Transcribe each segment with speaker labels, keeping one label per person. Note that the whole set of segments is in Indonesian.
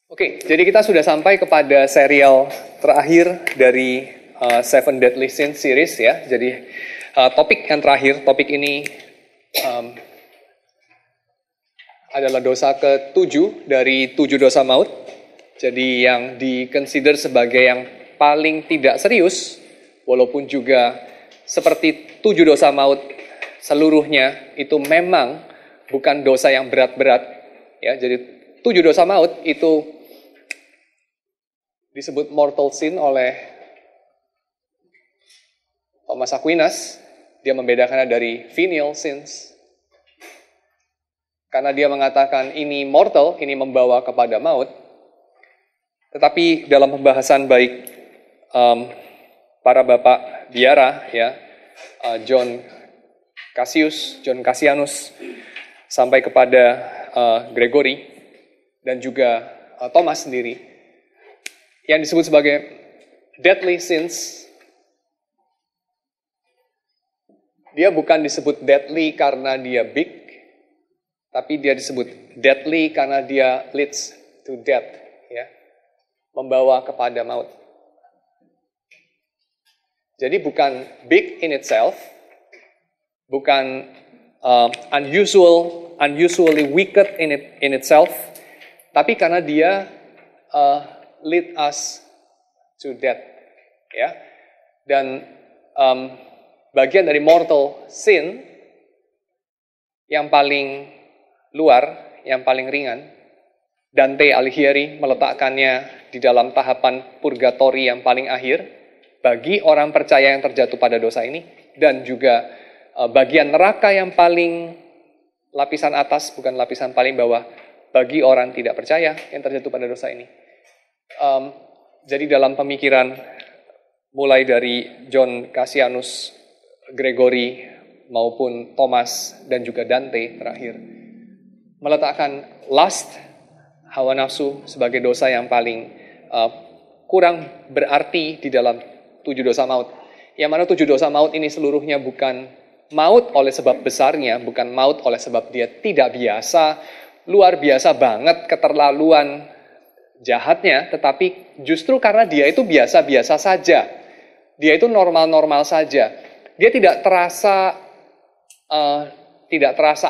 Speaker 1: Oke, jadi kita sudah sampai kepada serial terakhir dari Seven Deadly Sins series ya. Jadi topik yang terakhir, topik ini adalah dosa ke-7 dari 7 dosa maut. Jadi yang di-consider sebagai yang paling tidak serius, walaupun juga seperti 7 dosa maut seluruhnya itu memang bukan dosa yang berat-berat. Ya, jadi 7 dosa maut itu disebut mortal sin oleh Thomas Aquinas. Dia membedakannya dari venial sins. Karena dia mengatakan ini mortal, ini membawa kepada maut. Tetapi dalam pembahasan baik para bapak biara, ya, John Cassianus, sampai kepada Gregory, dan juga Thomas sendiri, yang disebut sebagai deadly sins, dia bukan disebut deadly karena dia big, tapi dia disebut deadly karena dia leads to death, ya, membawa kepada maut. Jadi bukan big in itself, bukan unusually wicked in itself, tapi karena dia lead us to death, ya. Dan bagian dari mortal sin yang paling luar, yang paling ringan, Dante Alighieri meletakkannya di dalam tahapan purgatori yang paling akhir bagi orang percaya yang terjatuh pada dosa ini, dan juga bagian neraka yang paling lapisan atas, bukan lapisan paling bawah, bagi orang tidak percaya yang terjatuh pada dosa ini. Jadi dalam pemikiran mulai dari John Cassianus, Gregory, maupun Thomas, dan juga Dante terakhir, meletakkan lust, hawa nafsu, sebagai dosa yang paling kurang berarti di dalam 7 dosa maut. Yang mana 7 dosa maut ini seluruhnya bukan maut oleh sebab besarnya, bukan maut oleh sebab dia tidak biasa, luar biasa banget, keterlaluan jahatnya, tetapi justru karena dia itu biasa-biasa saja. Dia itu normal-normal saja. Dia tidak terasa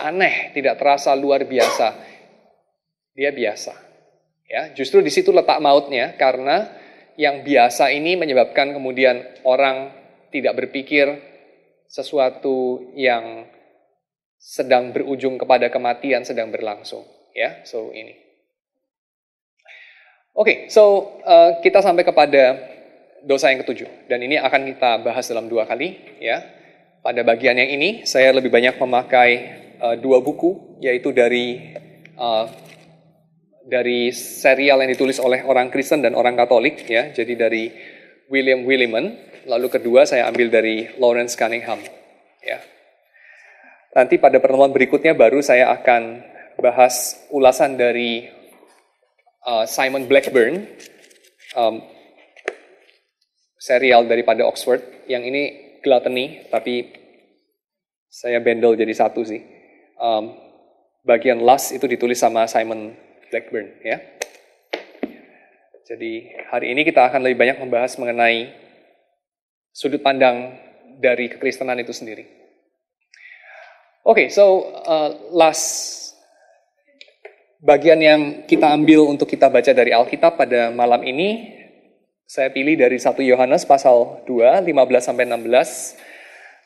Speaker 1: aneh, tidak terasa luar biasa. Dia biasa. Ya, justru di situ letak mautnya, karena yang biasa ini menyebabkan kemudian orang tidak berpikir sesuatu yang sedang berujung kepada kematian sedang berlangsung. Ya, so ini. Oke, kita sampai kepada dosa yang ke-7, dan ini akan kita bahas dalam 2 kali, ya. Pada bagian yang ini saya lebih banyak memakai 2 buku, yaitu dari serial yang ditulis oleh orang Kristen dan orang Katolik, ya. Jadi dari William Willimon, lalu kedua saya ambil dari Lawrence Cunningham, ya. Nanti pada pertemuan berikutnya baru saya akan bahas ulasan dari Simon Blackburn, serial daripada Oxford. Yang ini gluttony, tapi saya bendel jadi satu sih. Bagian lust itu ditulis sama Simon Blackburn, ya. Jadi hari ini kita akan lebih banyak membahas mengenai sudut pandang dari kekristenan itu sendiri. Oke, last bagian yang kita ambil untuk kita baca dari Alkitab pada malam ini, saya pilih dari 1 Yohanes pasal 2, 15-16,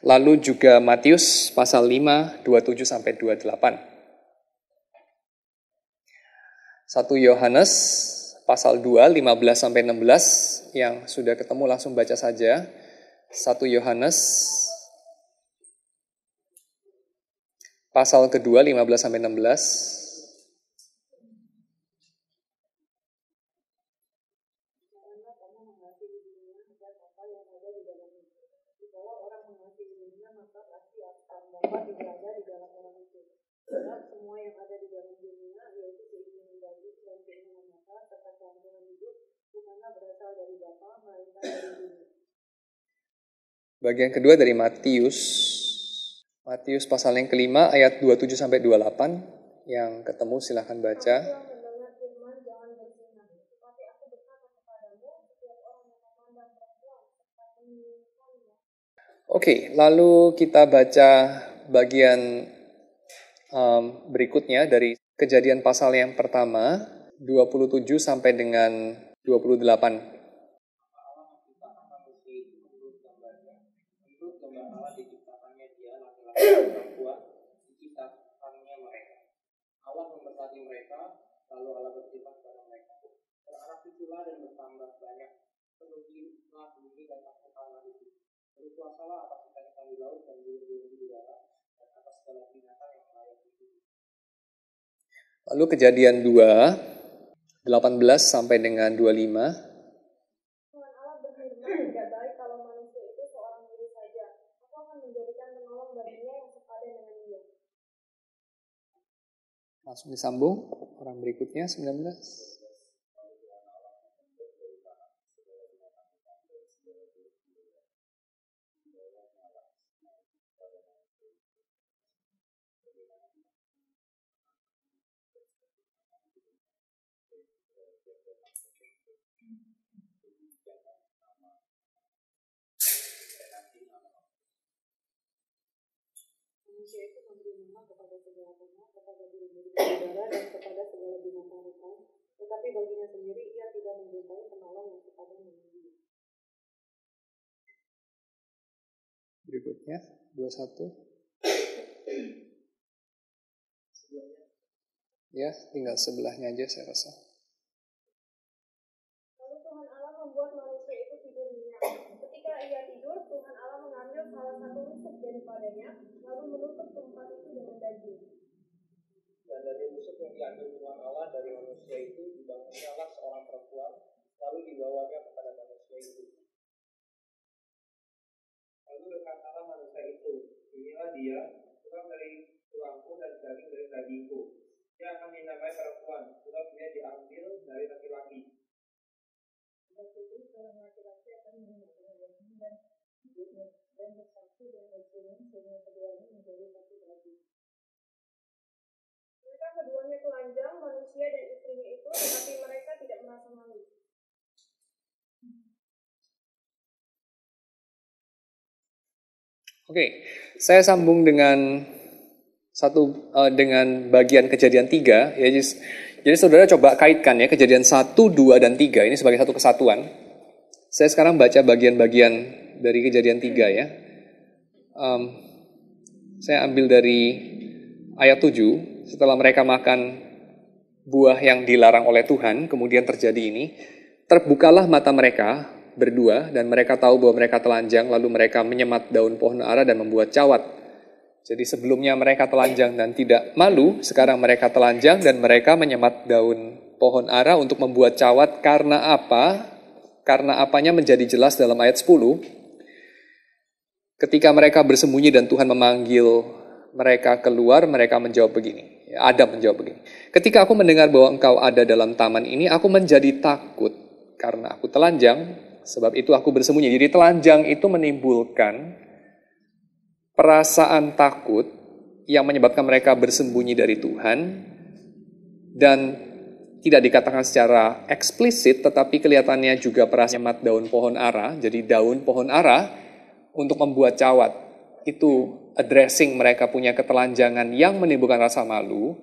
Speaker 1: lalu juga Matius pasal 5, 27-28. 1 Yohanes pasal 2, 15-16, yang sudah ketemu langsung baca saja. 1 Yohanes pasal kedua, 15-16.
Speaker 2: Semua yang ada di dalam dunia, yaitu keinginan daging dan keinginan mata serta kehancuran hidup, bukanlah berasal dari Bapa, melainkan dari dunia.
Speaker 1: Bagian kedua dari Matius pasal yang kelima ayat 27-28, yang ketemu silahkan baca. Oke, lalu kita baca bagian berikutnya dari Kejadian pasal yang pertama, 27 sampai dengan 28.
Speaker 3: Allah memberkati mereka, lalu Allah berfirman kepada mereka, beranak cuculah dan bertambah banyak, penuhilah bumi dan taklukkanlah itu. Berkuasalah atas ikan-ikan di laut dan burung-burung di udara, dan atas segala binatang yang melayang di bumi.
Speaker 1: Lalu Kejadian 2, 18 sampai dengan 25.
Speaker 2: Tuhan Allah berfirman, tidak baik kalau manusia itu seorang diri saja. Aku akan menjadikan penolong baginya yang sepadan dengan dia.
Speaker 1: Langsung disambung, orang berikutnya 19.
Speaker 2: Manusia itu memberi nama kepada segala ternak, kepada burung-burung di udara, dan kepada segala binatang hutan. Tetapi baginya sendiri ia tidak menjumpai penolong yang sepadan dengan dia.
Speaker 1: Berikutnya 21. Ya, tinggal sebelahnya aja saya rasa.
Speaker 2: Lalu Tuhan Allah membuat manusia itu tidur nyenyak. Ketika ia tidur, Tuhan Allah mengambil salah satu rusuk daripadanya, lalu menutup tempat itu dengan daging.
Speaker 3: Dan dari rusuk yang diambil Tuhan Allah dari manusia itu, dibangunnyalah seorang perempuan, lalu dibawanya kepada manusia itu. Lalu berkatalah manusia itu, inilah dia, tulang dari tulangku dan daging dari dagingku. Dia akan dinamai perempuan, sebab dia diambil dari laki-laki.
Speaker 2: Sebab itu seorang laki-laki akan menggunakan daging dan hidupnya dan bersatu dengan istrinya sehingga keduanya menjadi satu daging. Mereka keduanya telanjang, manusia dan istrinya itu, tetapi mereka tidak merasa malu.
Speaker 1: Oke, saya sambung dengan dengan bagian Kejadian 3. Ya, jadi saudara coba kaitkan ya Kejadian 1, 2, dan 3 ini sebagai satu kesatuan. Saya sekarang baca bagian-bagian dari Kejadian 3 ya. Saya ambil dari ayat 7. Setelah mereka makan buah yang dilarang oleh Tuhan, kemudian terjadi ini. Terbukalah mata mereka berdua dan mereka tahu bahwa mereka telanjang, lalu mereka menyemat daun pohon ara dan membuat cawat. Jadi sebelumnya mereka telanjang dan tidak malu, sekarang mereka telanjang dan mereka menyemat daun pohon ara untuk membuat cawat. Karena apa? Karena apanya menjadi jelas dalam ayat 10. Ketika mereka bersembunyi dan Tuhan memanggil mereka keluar, mereka menjawab begini. Adam menjawab begini. Ketika aku mendengar bahwa engkau ada dalam taman ini, aku menjadi takut karena aku telanjang, sebab itu aku bersembunyi. Jadi telanjang itu menimbulkan perasaan takut yang menyebabkan mereka bersembunyi dari Tuhan, dan tidak dikatakan secara eksplisit, tetapi kelihatannya juga perasaan menyemat daun pohon ara. Jadi daun pohon ara untuk membuat cawat. Itu addressing mereka punya ketelanjangan yang menimbulkan rasa malu,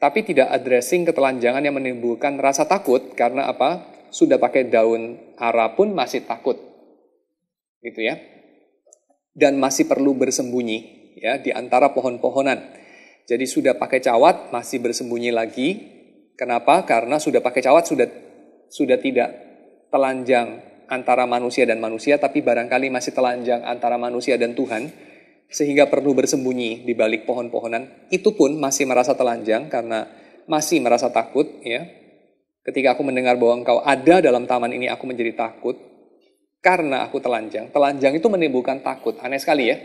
Speaker 1: tapi tidak addressing ketelanjangan yang menimbulkan rasa takut. Karena apa? Sudah pakai daun ara pun masih takut. Gitu ya. Dan masih perlu bersembunyi ya di antara pohon-pohonan. Jadi sudah pakai cawat masih bersembunyi lagi. Kenapa? Karena sudah pakai cawat sudah tidak telanjang antara manusia dan manusia, tapi barangkali masih telanjang antara manusia dan Tuhan, sehingga perlu bersembunyi di balik pohon-pohonan. Itu pun masih merasa telanjang karena masih merasa takut ya. Ketika aku mendengar bahwa engkau ada dalam taman ini, aku menjadi takut. Karena aku telanjang. Telanjang itu menimbulkan takut. Aneh sekali ya.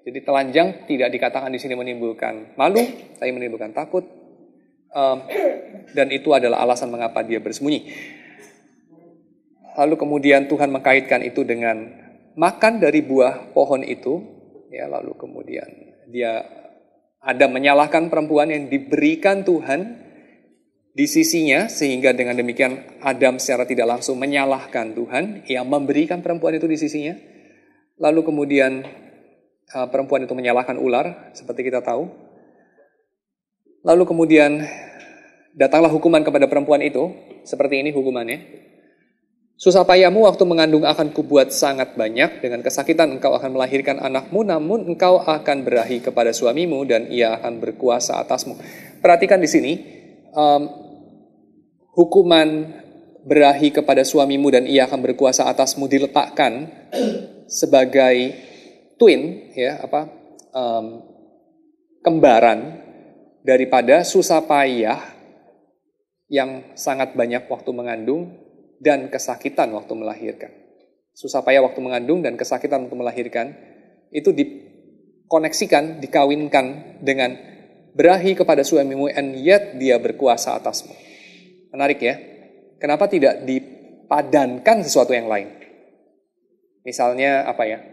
Speaker 1: Jadi telanjang tidak dikatakan di sini menimbulkan malu, tapi menimbulkan takut. Dan itu adalah alasan mengapa dia bersembunyi. Lalu kemudian Tuhan mengkaitkan itu dengan makan dari buah pohon itu. Ya, lalu kemudian Adam menyalahkan perempuan yang diberikan Tuhan di sisinya, sehingga dengan demikian Adam secara tidak langsung menyalahkan Tuhan yang memberikan perempuan itu di sisinya. Lalu kemudian perempuan itu menyalahkan ular, seperti kita tahu. Lalu kemudian datanglah hukuman kepada perempuan itu, seperti ini hukumannya. Susah payahmu waktu mengandung akan kubuat sangat banyak, dengan kesakitan engkau akan melahirkan anakmu, namun engkau akan berahi kepada suamimu dan ia akan berkuasa atasmu. Perhatikan di sini, hukuman berahi kepada suamimu dan ia akan berkuasa atasmu diletakkan sebagai twin, kembaran daripada susah payah yang sangat banyak waktu mengandung dan kesakitan waktu melahirkan. Susah payah waktu mengandung dan kesakitan waktu melahirkan itu dikoneksikan, dikawinkan dengan berahi kepada suamimu and yet dia berkuasa atasmu. Menarik ya. Kenapa tidak dipadankan sesuatu yang lain? Misalnya apa ya?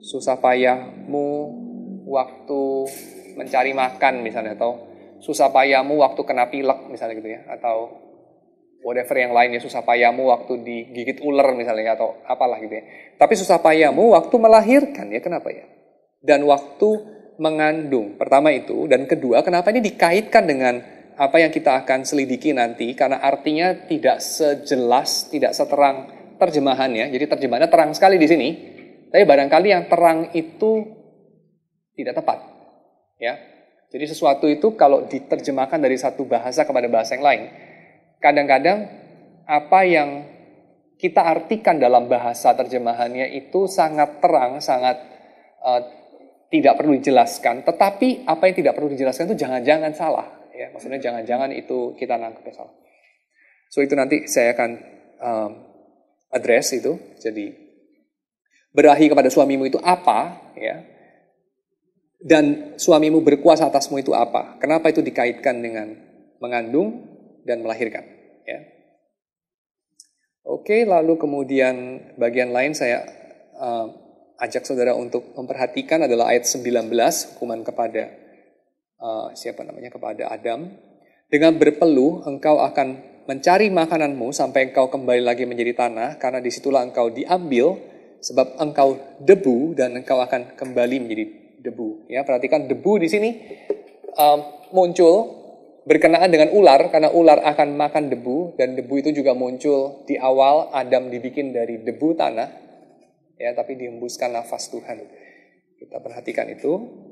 Speaker 1: Susah payahmu waktu mencari makan misalnya, atau susah payahmu waktu kena pilek misalnya gitu ya, atau whatever yang lainnya, susah payahmu waktu digigit ular misalnya, atau apalah gitu ya. Tapi susah payahmu waktu melahirkan, ya kenapa ya? Dan waktu mengandung, pertama itu. Dan kedua, kenapa ini dikaitkan dengan apa yang kita akan selidiki nanti, karena artinya tidak sejelas, tidak seterang terjemahannya. Jadi terjemahannya terang sekali di sini, tapi barangkali yang terang itu tidak tepat. Ya, jadi sesuatu itu kalau diterjemahkan dari satu bahasa kepada bahasa yang lain, kadang-kadang apa yang kita artikan dalam bahasa terjemahannya itu sangat terang, sangat tidak perlu dijelaskan. Tetapi apa yang tidak perlu dijelaskan itu jangan-jangan salah. Ya, maksudnya jangan-jangan itu kita nangkepnya salah. So itu nanti saya akan address itu. Jadi berahi kepada suamimu itu apa? Ya. Dan suamimu berkuasa atasmu itu apa? Kenapa itu dikaitkan dengan mengandung dan melahirkan? Ya. Oke, lalu kemudian bagian lain saya ajak saudara untuk memperhatikan adalah ayat 19, hukuman kepada kepada Adam. Dengan berpeluh engkau akan mencari makananmu sampai engkau kembali lagi menjadi tanah, karena disitulah engkau diambil, sebab engkau debu dan engkau akan kembali menjadi debu. Ya, perhatikan debu di sini muncul berkenaan dengan ular, karena ular akan makan debu, dan debu itu juga muncul di awal Adam dibikin dari debu tanah, ya, tapi dihembuskan nafas Tuhan. Kita perhatikan itu.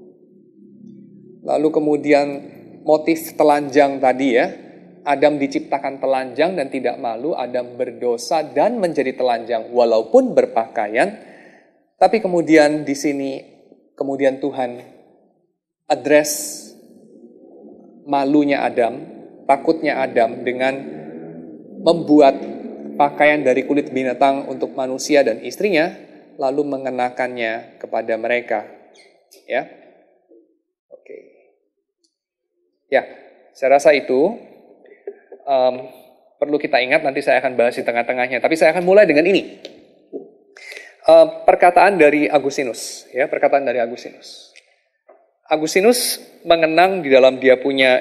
Speaker 1: Lalu kemudian motif telanjang tadi ya, Adam diciptakan telanjang dan tidak malu, Adam berdosa dan menjadi telanjang walaupun berpakaian, tapi kemudian di sini kemudian Tuhan address malunya Adam, takutnya Adam dengan membuat pakaian dari kulit binatang untuk manusia dan istrinya, lalu mengenakannya kepada mereka. Ya, oke. Ya, saya rasa itu perlu kita ingat. Nanti saya akan bahas di tengah-tengahnya. Tapi saya akan mulai dengan ini. Perkataan dari Agustinus, ya, perkataan dari Agustinus. Agustinus mengenang di dalam dia punya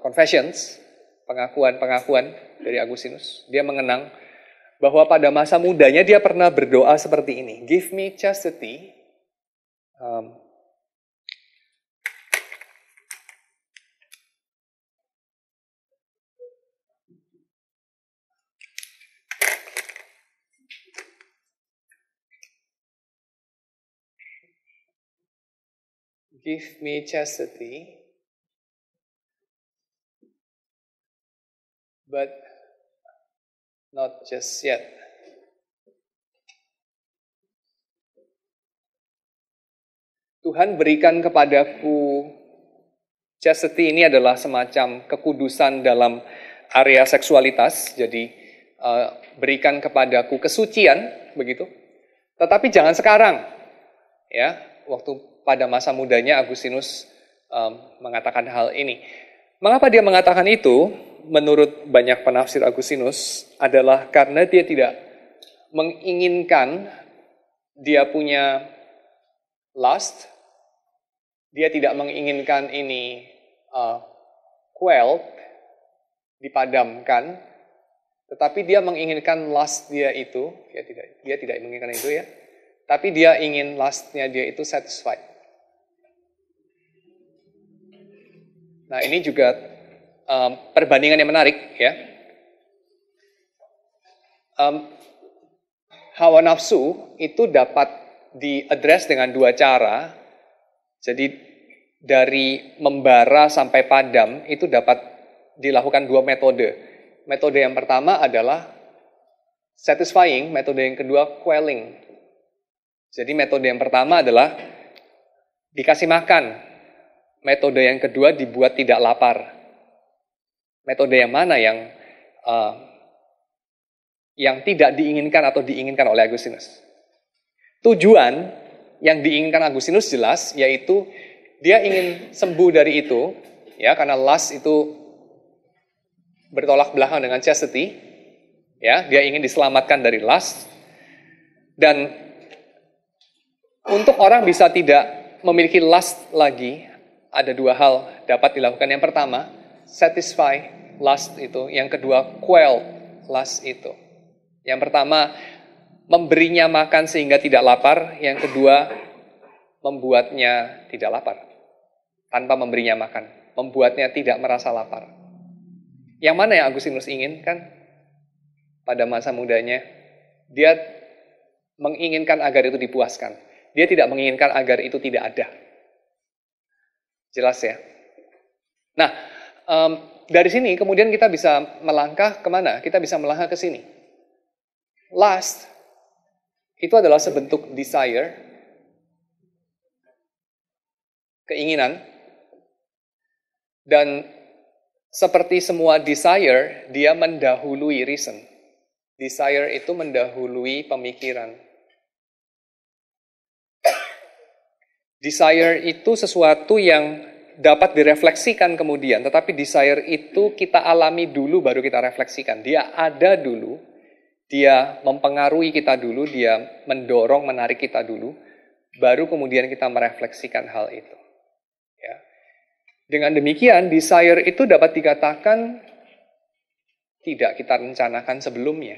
Speaker 1: confessions, pengakuan dari Agustinus. Dia mengenang bahwa pada masa mudanya dia pernah berdoa seperti ini. Give me chastity. Give me chastity, but not just yet. Tuhan berikan kepadaku chastity, ini adalah semacam kekudusan dalam area seksualitas. Jadi berikan kepadaku kesucian, begitu. Tetapi jangan sekarang, ya. Waktu pada masa mudanya Agustinus mengatakan hal ini. Mengapa dia mengatakan itu? Menurut banyak penafsir Agustinus adalah karena dia tidak menginginkan dia punya lust, dia tidak menginginkan ini quelled, dipadamkan, tetapi dia menginginkan lust dia itu, dia tidak menginginkan itu ya. Tapi dia ingin lustnya dia itu satisfied. Nah, ini juga perbandingan yang menarik ya. Hawa nafsu itu dapat diadres dengan dua cara. Jadi dari membara sampai padam itu dapat dilakukan dua metode. Metode yang pertama adalah satisfying, metode yang kedua quelling. Jadi metode yang pertama adalah dikasih makan. Metode yang kedua dibuat tidak lapar. Metode yang mana yang tidak diinginkan atau diinginkan oleh Agustinus? Tujuan yang diinginkan Agustinus jelas, yaitu dia ingin sembuh dari itu, ya, karena lust itu bertolak belakang dengan chastity, ya, dia ingin diselamatkan dari lust. Dan untuk orang bisa tidak memiliki lust lagi, ada dua hal dapat dilakukan. Yang pertama, satisfy lust itu. Yang kedua, quell lust itu. Yang pertama, memberinya makan sehingga tidak lapar. Yang kedua, membuatnya tidak lapar. Tanpa memberinya makan. Membuatnya tidak merasa lapar. Yang mana yang Agustinus inginkan pada masa mudanya? Dia menginginkan agar itu dipuaskan. Dia tidak menginginkan agar itu tidak ada. Jelas ya? Nah, dari sini kemudian kita bisa melangkah kemana? Kita bisa melangkah ke sini. Lust itu adalah sebentuk desire, keinginan, dan seperti semua desire, dia mendahului reason. Desire itu mendahului pemikiran. Desire itu sesuatu yang dapat direfleksikan kemudian, tetapi desire itu kita alami dulu baru kita refleksikan. Dia ada dulu, dia mempengaruhi kita dulu, dia mendorong, menarik kita dulu, baru kemudian kita merefleksikan hal itu. Ya. Dengan demikian, desire itu dapat dikatakan tidak kita rencanakan sebelumnya.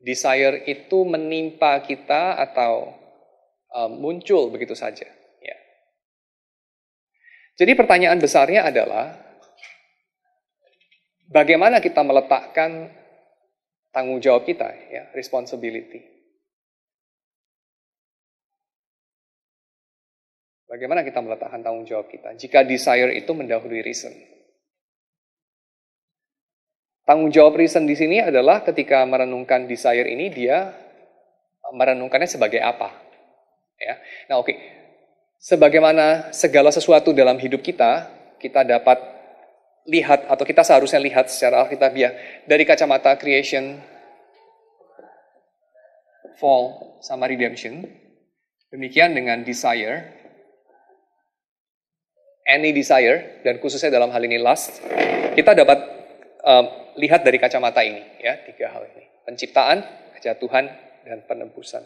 Speaker 1: Desire itu menimpa kita atau muncul begitu saja. Jadi pertanyaan besarnya adalah, bagaimana kita meletakkan tanggung jawab kita, ya, responsibility. Bagaimana kita meletakkan tanggung jawab kita, jika desire itu mendahului reason. Tanggung jawab reason di sini adalah ketika merenungkan desire ini, dia merenungkannya sebagai apa. Ya. Nah, oke. Sebagaimana segala sesuatu dalam hidup kita dapat lihat atau kita seharusnya lihat secara alkitabiah dari kacamata creation, fall, sama redemption. Demikian dengan desire, any desire, dan khususnya dalam hal ini lust, kita dapat lihat dari kacamata ini, ya, tiga hal ini: penciptaan, kejatuhan, dan penebusan.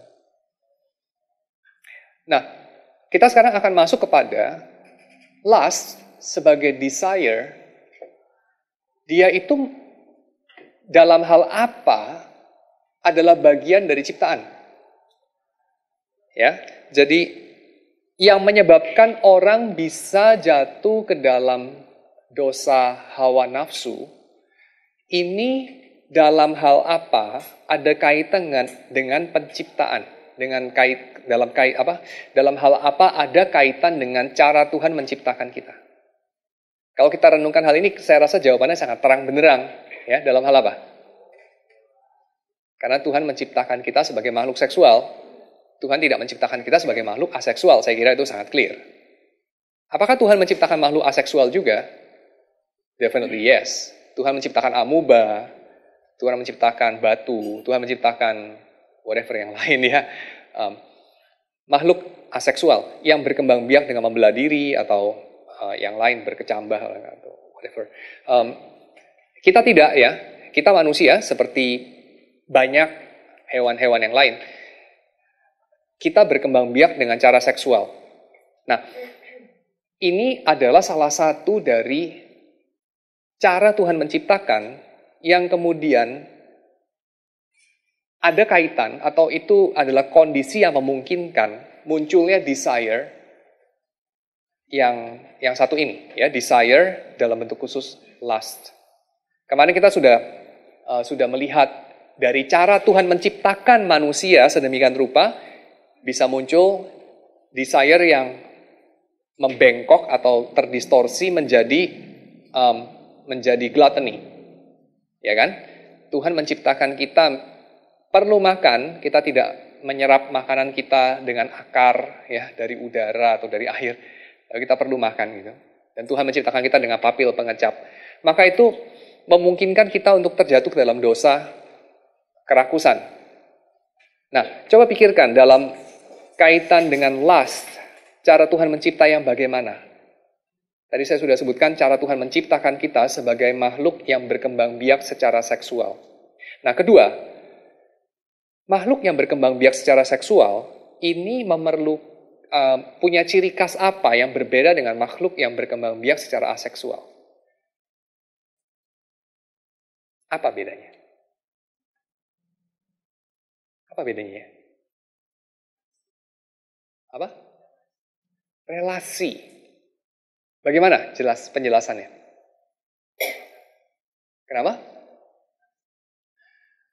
Speaker 1: Nah, kita sekarang akan masuk kepada lust sebagai desire. Dia itu dalam hal apa adalah bagian dari ciptaan. Ya, jadi yang menyebabkan orang bisa jatuh ke dalam dosa hawa nafsu ini dalam hal apa ada kaitan dengan penciptaan. Dalam hal apa ada kaitan dengan cara Tuhan menciptakan kita. Kalau kita renungkan hal ini, saya rasa jawabannya sangat terang benderang, ya. Dalam hal apa? Karena Tuhan menciptakan kita sebagai makhluk seksual. Tuhan tidak menciptakan kita sebagai makhluk aseksual. Saya kira itu sangat clear. Apakah Tuhan menciptakan makhluk aseksual juga? Definitely yes. Tuhan menciptakan amuba, Tuhan menciptakan batu, Tuhan menciptakan whatever yang lain, ya. Makhluk aseksual yang berkembang biak dengan membelah diri atau yang lain berkecambah atau whatever. Kita tidak, ya. Kita manusia seperti banyak hewan-hewan yang lain. Kita berkembang biak dengan cara seksual. Nah, ini adalah salah satu dari cara Tuhan menciptakan yang kemudian ada kaitan atau itu adalah kondisi yang memungkinkan munculnya desire yang satu ini, ya, desire dalam bentuk khusus lust. Kemarin kita sudah melihat dari cara Tuhan menciptakan manusia sedemikian rupa bisa muncul desire yang membengkok atau terdistorsi menjadi gluttony, ya kan? Tuhan menciptakan kita perlu makan, kita tidak menyerap makanan kita dengan akar, ya, dari udara atau dari air. Kita perlu makan gitu. Dan Tuhan menciptakan kita dengan papil pengecap. Maka itu memungkinkan kita untuk terjatuh ke dalam dosa kerakusan. Nah, coba pikirkan dalam kaitan dengan lust, cara Tuhan mencipta yang bagaimana? Tadi saya sudah sebutkan cara Tuhan menciptakan kita sebagai makhluk yang berkembang biak secara seksual. Nah, kedua, makhluk yang berkembang biak secara seksual ini punya ciri khas apa yang berbeda dengan makhluk yang berkembang biak secara aseksual? Apa bedanya? Apa bedanya? Apa? Relasi. Bagaimana penjelasannya? Kenapa?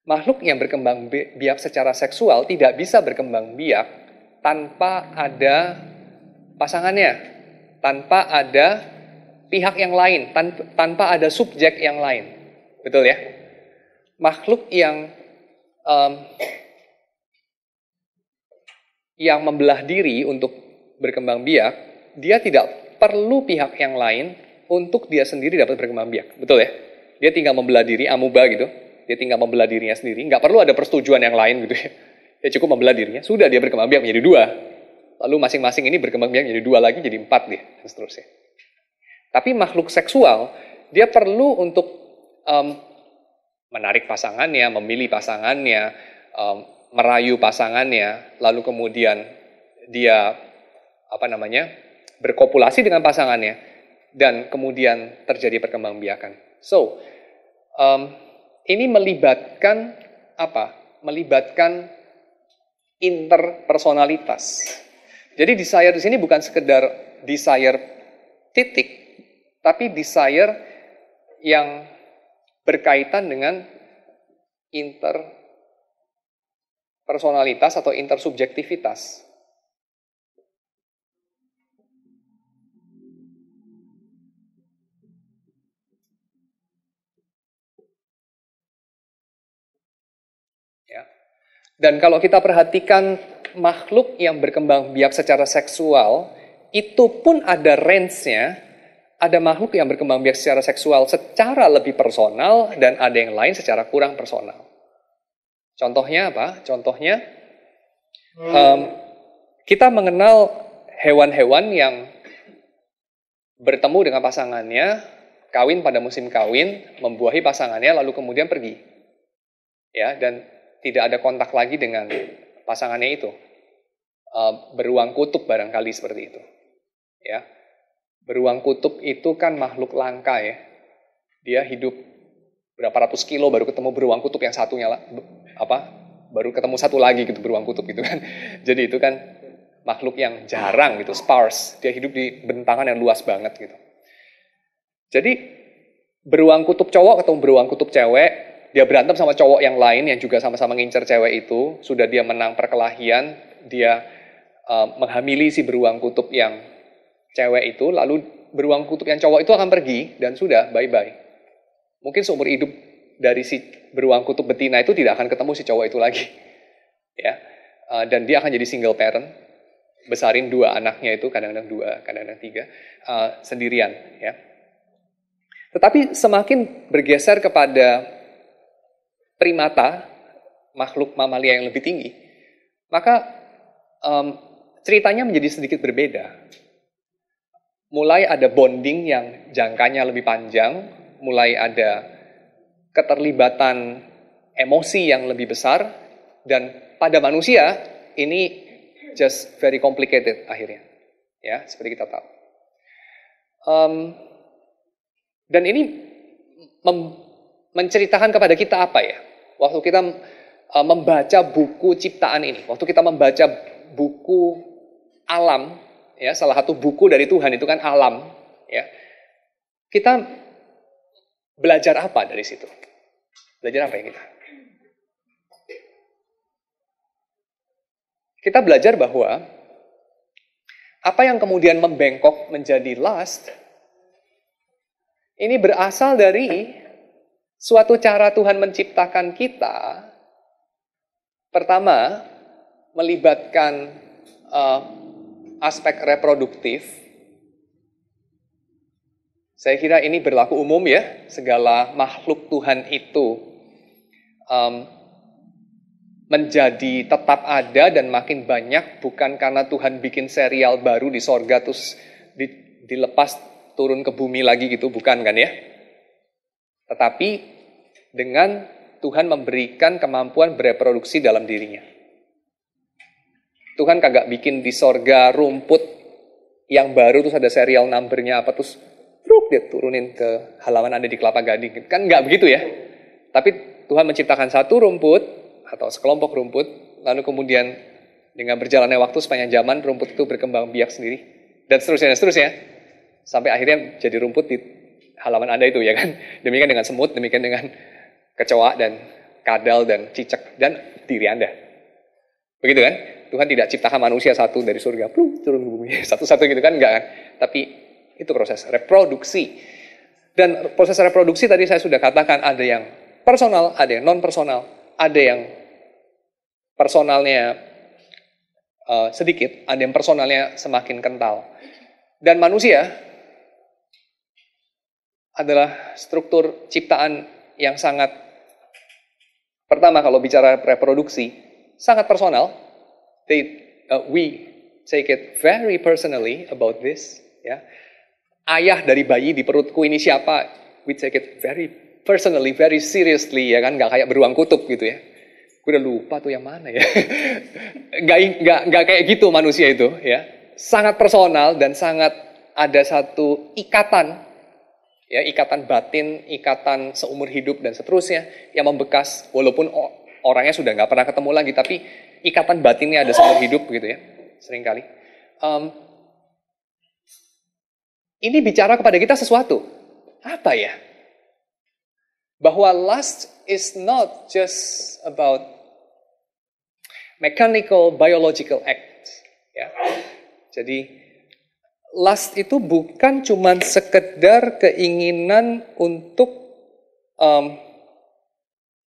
Speaker 1: Makhluk yang berkembang biak secara seksual tidak bisa berkembang biak tanpa ada pasangannya, tanpa ada pihak yang lain, tanpa ada subjek yang lain. Betul ya? Makhluk yang membelah diri untuk berkembang biak, dia tidak perlu pihak yang lain untuk dia sendiri dapat berkembang biak. Betul ya? Dia tinggal membelah diri, amuba gitu. Dia tinggal membelah dirinya sendiri. Nggak perlu ada persetujuan yang lain gitu ya. Dia cukup membelah dirinya, sudah dia berkembang biak menjadi 2. Lalu masing-masing ini berkembang biak menjadi 2 lagi, jadi 4 dia, dan seterusnya. Tapi makhluk seksual, dia perlu untuk menarik pasangannya, memilih pasangannya, merayu pasangannya, lalu kemudian dia berkopulasi dengan pasangannya, dan kemudian terjadi perkembangbiakan. So, ini melibatkan apa? Melibatkan interpersonalitas. Jadi desire di sini bukan sekedar desire titik, tapi desire yang berkaitan dengan interpersonalitas atau intersubjektivitas. Ya. Dan kalau kita perhatikan makhluk yang berkembang biak secara seksual, itu pun ada range-nya. Ada makhluk yang berkembang biak secara seksual secara lebih personal, dan ada yang lain secara kurang personal. Contohnya apa? Contohnya, kita mengenal hewan-hewan yang bertemu dengan pasangannya, kawin pada musim kawin, membuahi pasangannya, lalu kemudian pergi. Ya, dan tidak ada kontak lagi dengan pasangannya itu. Beruang kutub barangkali seperti itu. Ya. Beruang kutub itu kan makhluk langka ya. Dia hidup berapa ratus kilo baru ketemu beruang kutub yang satunya baru ketemu satu lagi gitu beruang kutub gitu kan. Jadi itu kan makhluk yang jarang gitu, sparse. Dia hidup di bentangan yang luas banget gitu. Jadi beruang kutub cowok ketemu beruang kutub cewek, dia berantem sama cowok yang lain yang juga sama-sama ngincer cewek itu, sudah dia menang perkelahian, dia menghamili si beruang kutub yang cewek itu, lalu beruang kutub yang cowok itu akan pergi, dan sudah, bye-bye. Mungkin seumur hidup dari si beruang kutub betina itu tidak akan ketemu si cowok itu lagi. Ya, dan dia akan jadi single parent, besarin 2 anaknya itu, kadang-kadang 2, kadang-kadang 3, sendirian. Ya. Tetapi semakin bergeser kepada primata, makhluk mamalia yang lebih tinggi, maka ceritanya menjadi sedikit berbeda. Mulai ada bonding yang jangkanya lebih panjang, mulai ada keterlibatan emosi yang lebih besar, dan pada manusia ini just very complicated akhirnya, ya seperti kita tahu. Dan ini menceritakan kepada kita apa ya? Waktu kita membaca buku ciptaan ini, waktu kita membaca buku alam, ya, salah satu buku dari Tuhan itu kan alam, ya, kita belajar apa dari situ? Belajar apa ya kita? Kita belajar bahwa apa yang kemudian membengkok menjadi lust, ini berasal dari suatu cara Tuhan menciptakan kita. Pertama, melibatkan aspek reproduktif. Saya kira ini berlaku umum ya, segala makhluk Tuhan itu menjadi tetap ada dan makin banyak bukan karena Tuhan bikin serial baru di sorga terus dilepas turun ke bumi lagi gitu, bukan kan ya. Tetapi dengan Tuhan memberikan kemampuan bereproduksi dalam dirinya. Tuhan kagak bikin di sorga rumput yang baru terus ada serial numbernya apa terus dia turunin ke halaman Anda di Kelapa Gading. Kan nggak begitu ya. Tapi Tuhan menciptakan satu rumput atau sekelompok rumput, lalu kemudian dengan berjalannya waktu sepanjang zaman rumput itu berkembang biak sendiri dan seterusnya sampai akhirnya jadi rumput di halaman Anda itu ya kan. Demikian dengan semut, demikian dengan kecoa dan kadal dan cicak dan diri Anda. Begitu kan? Tuhan tidak ciptakan manusia satu dari surga plum turun ke bumi satu-satu gitu kan, enggak kan? Tapi itu proses reproduksi. Dan proses reproduksi tadi saya sudah katakan ada yang personal, ada yang non personal, ada yang personalnya sedikit, ada yang personalnya semakin kental. Dan manusia adalah struktur ciptaan yang sangat, pertama kalau bicara reproduksi, sangat personal. We take it very personally about this. Ya. Ayah dari bayi di perutku ini siapa? We take it very personally, very seriously, ya kan? Gak kayak beruang kutub gitu ya. Gue udah lupa tuh yang mana ya. Gak kayak gitu manusia itu ya. Sangat personal dan sangat ada satu ikatan, ya, ikatan batin, ikatan seumur hidup dan seterusnya yang membekas walaupun orangnya sudah gak pernah ketemu lagi, tapi ikatan batinnya ada seumur hidup gitu ya. Seringkali. Ini bicara kepada kita sesuatu. Apa ya? Bahwa lust is not just about mechanical, biological act. Ya. Jadi, lust itu bukan cuma sekedar keinginan untuk